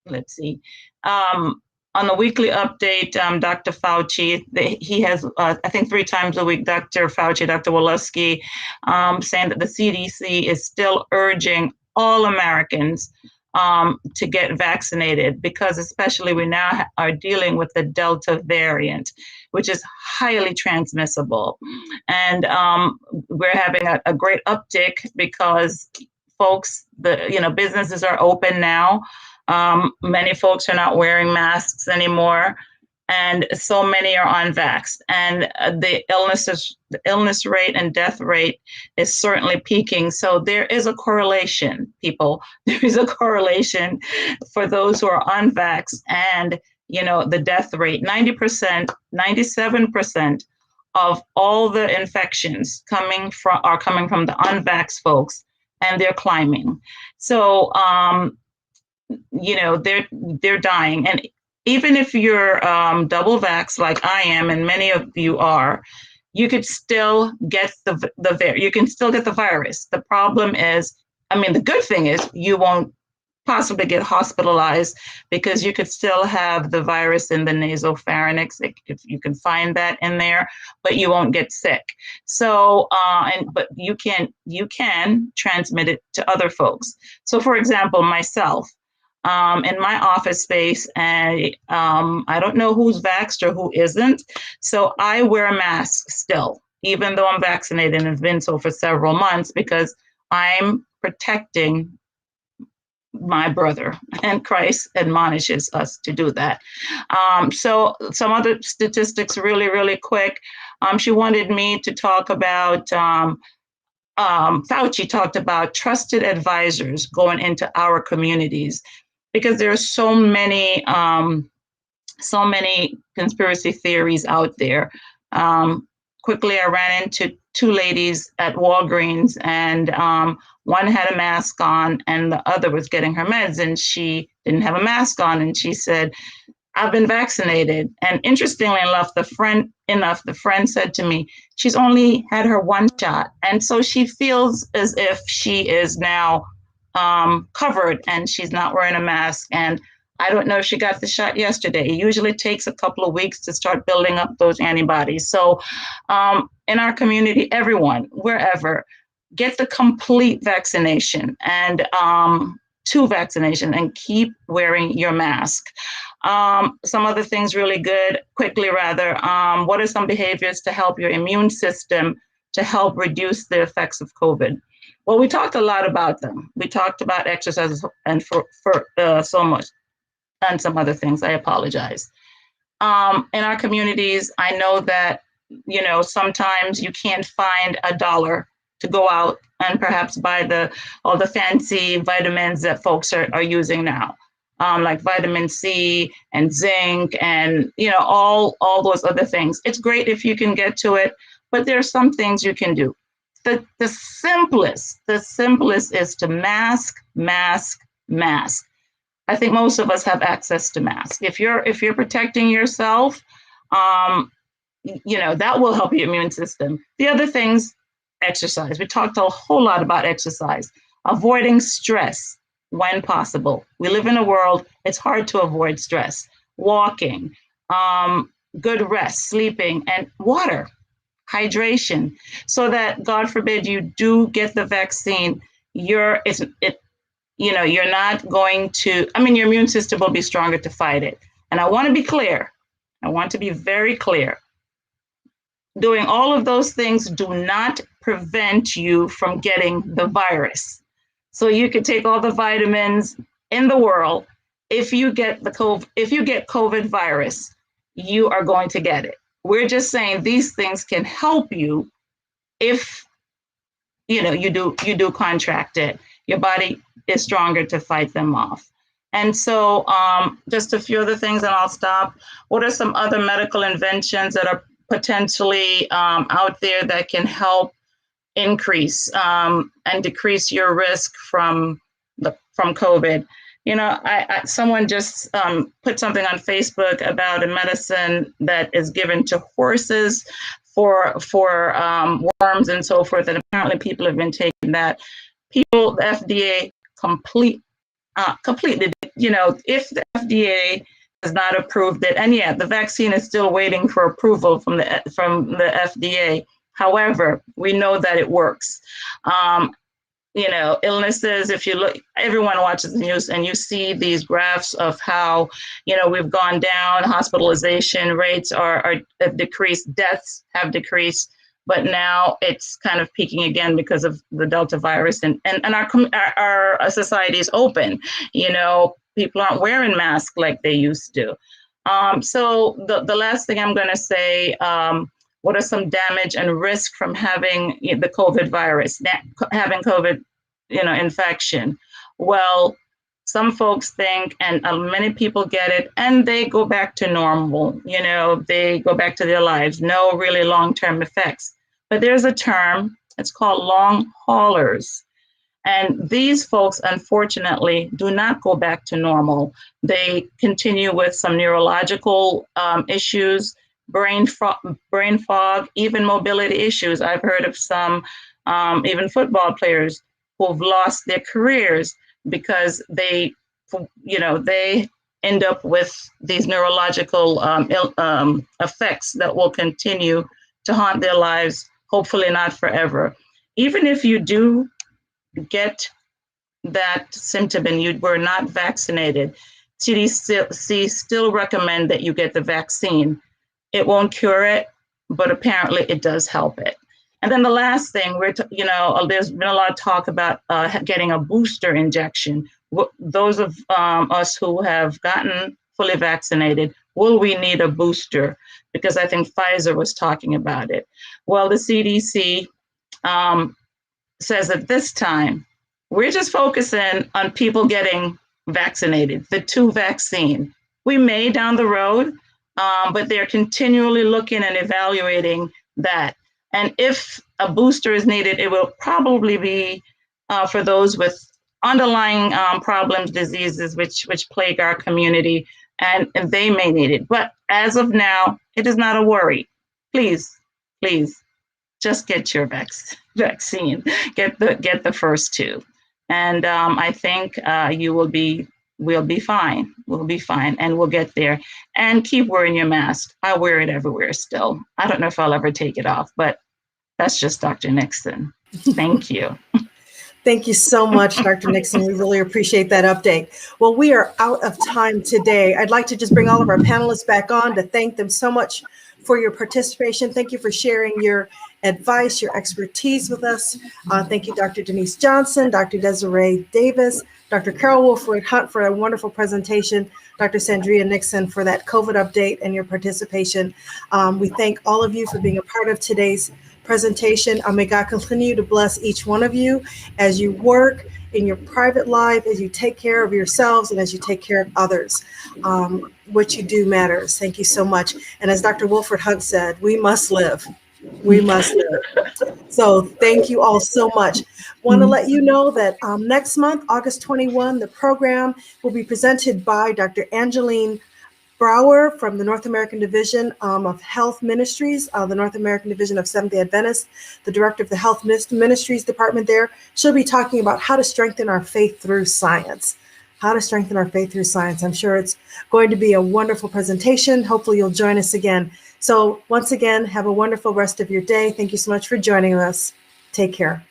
[SPEAKER 8] let's see, on the weekly update, Dr. Fauci, he has, I think 3 times a week, Dr. Fauci, Dr. Walewski, saying that the CDC is still urging all Americans to get vaccinated, because especially we now are dealing with the Delta variant, which is highly transmissible. And we're having a great uptick because folks, businesses are open now. Many folks are not wearing masks anymore. and so many are unvaxxed. And the illness rate and death rate is certainly peaking. So there is a correlation, people. There is a correlation for those who are unvaxxed and, you know, the death rate. 90%, 97% of all the infections are coming from the unvaxxed folks, and they're climbing. So, you know, they're dying. And even if you're double vaxxed like I am, and many of you are, you could still get you can still get the virus. The problem is, I mean, the good thing is you won't possibly get hospitalized because you could still have the virus in the nasopharynx. If you can find that in there, but you won't get sick. So, but you can transmit it to other folks. So, for example, myself, in my office space, and I don't know who's vaxxed or who isn't. So I wear a mask still, even though I'm vaccinated and have been so for several months, because I'm protecting my brother, and Christ admonishes us to do that. So some other statistics really, really quick. She wanted me to talk about, Fauci talked about trusted advisors going into our communities, because there are so many conspiracy theories out there. Quickly, I ran into two ladies at Walgreens, and one had a mask on and the other was getting her meds, and she didn't have a mask on, and she said, I've been vaccinated. And interestingly enough, the friend said to me, she's only had her one shot. And so she feels as if she is now covered and she's not wearing a mask. And I don't know if she got the shot yesterday. It usually takes a couple of weeks to start building up those antibodies. So in our community, everyone, wherever, get the complete vaccination and two vaccination, and keep wearing your mask. Some other things really good, quickly rather, what are some behaviors to help your immune system to help reduce the effects of COVID? Well, we talked a lot about them. We talked about exercises and for so much, and some other things. I apologize. In our communities, I know that, you know, sometimes you can't find $1 to go out and perhaps buy all the fancy vitamins that folks are using now, like vitamin C and zinc and, you know, all those other things. It's great if you can get to it, but there are some things you can do. The simplest is to mask. I think most of us have access to masks. If you're protecting yourself, you know, that will help your immune system. The other things, exercise. We talked a whole lot about exercise, avoiding stress when possible. We live in a world, it's hard to avoid stress. Walking, good rest, sleeping, and water, hydration, so that, God forbid, you do get the vaccine, you're not going to, I mean, your immune system will be stronger to fight it. And I want to be clear. I want to be very clear. Doing all of those things do not prevent you from getting the virus. So you could take all the vitamins in the world. If you get COVID virus, you are going to get it. We're just saying these things can help you if, you know, you do contract it. Your body is stronger to fight them off. And so just a few other things and I'll stop. What are some other medical inventions that are potentially out there that can help increase and decrease your risk from COVID? You know, someone just put something on Facebook about a medicine that is given to horses for worms and so forth, and apparently people have been taking that. The FDA completely, you know, if the FDA has not approved it, and yet the vaccine is still waiting for approval from the FDA. However, we know that it works. You know, illnesses, if you look, everyone watches the news and you see these graphs of how, you know, we've gone down, hospitalization rates have decreased, deaths have decreased, but now it's kind of peaking again because of the Delta virus, and our society is open. You know, people aren't wearing masks like they used to. So the last thing I'm going to say, what are some damage and risk from having the COVID virus, having COVID, infection? Well, some folks think, and many people get it, and they go back to normal. They go back to their lives. No really long-term effects. But there's a term, it's called long haulers. And these folks, unfortunately, do not go back to normal. They continue with some neurological issues, brain fog, even mobility issues. I've heard of some, even football players who've lost their careers because they end up with these neurological effects that will continue to haunt their lives, hopefully not forever. Even if you do get that symptom and you were not vaccinated, CDC still recommend that you get the vaccine. It won't cure it, but apparently it does help it. And then the last thing, there's been a lot of talk about getting a booster injection. Those of us who have gotten fully vaccinated, will we need a booster? Because I think Pfizer was talking about it. Well, the CDC says at this time, we're just focusing on people getting vaccinated, the 2 vaccine. We may down the road, but they're continually looking and evaluating that. And if a booster is needed, it will probably be for those with underlying problems, diseases, which plague our community, and they may need it. But as of now, it is not a worry. Please, just get your vaccine. Get the first 2, and I think we'll be fine. We'll be fine, and we'll get there. And keep wearing your mask. I wear it everywhere still. I don't know if I'll ever take it off, but that's just Dr. Nixon. Thank you.
[SPEAKER 1] Thank you so much, Dr. Nixon. We really appreciate that update. Well, we are out of time today. I'd like to just bring all of our panelists back on to thank them so much for your participation. Thank you for sharing your advice, your expertise with us. Thank you, Dr. Denise Johnson, Dr. Desiree Davis, Dr. Carol Wolford Hunt for a wonderful presentation, Dr. Sandria Nixon for that COVID update and your participation. We thank all of you for being a part of today's presentation. May God continue to bless each one of you as you work in your private life, as you take care of yourselves, and as you take care of others. What you do matters. Thank you so much. And as Dr. Wolford Hunt said, we must live. We must live. So thank you all so much. Want to let you know that next month, August 21, the program will be presented by Dr. Angeline Brower from the North American Division of Health Ministries, the North American Division of Seventh-day Adventists, the Director of the Health Ministries Department there. She'll be talking about how to strengthen our faith through science. How to strengthen our faith through science. I'm sure it's going to be a wonderful presentation. Hopefully you'll join us again. So once again, have a wonderful rest of your day. Thank you so much for joining us. Take care.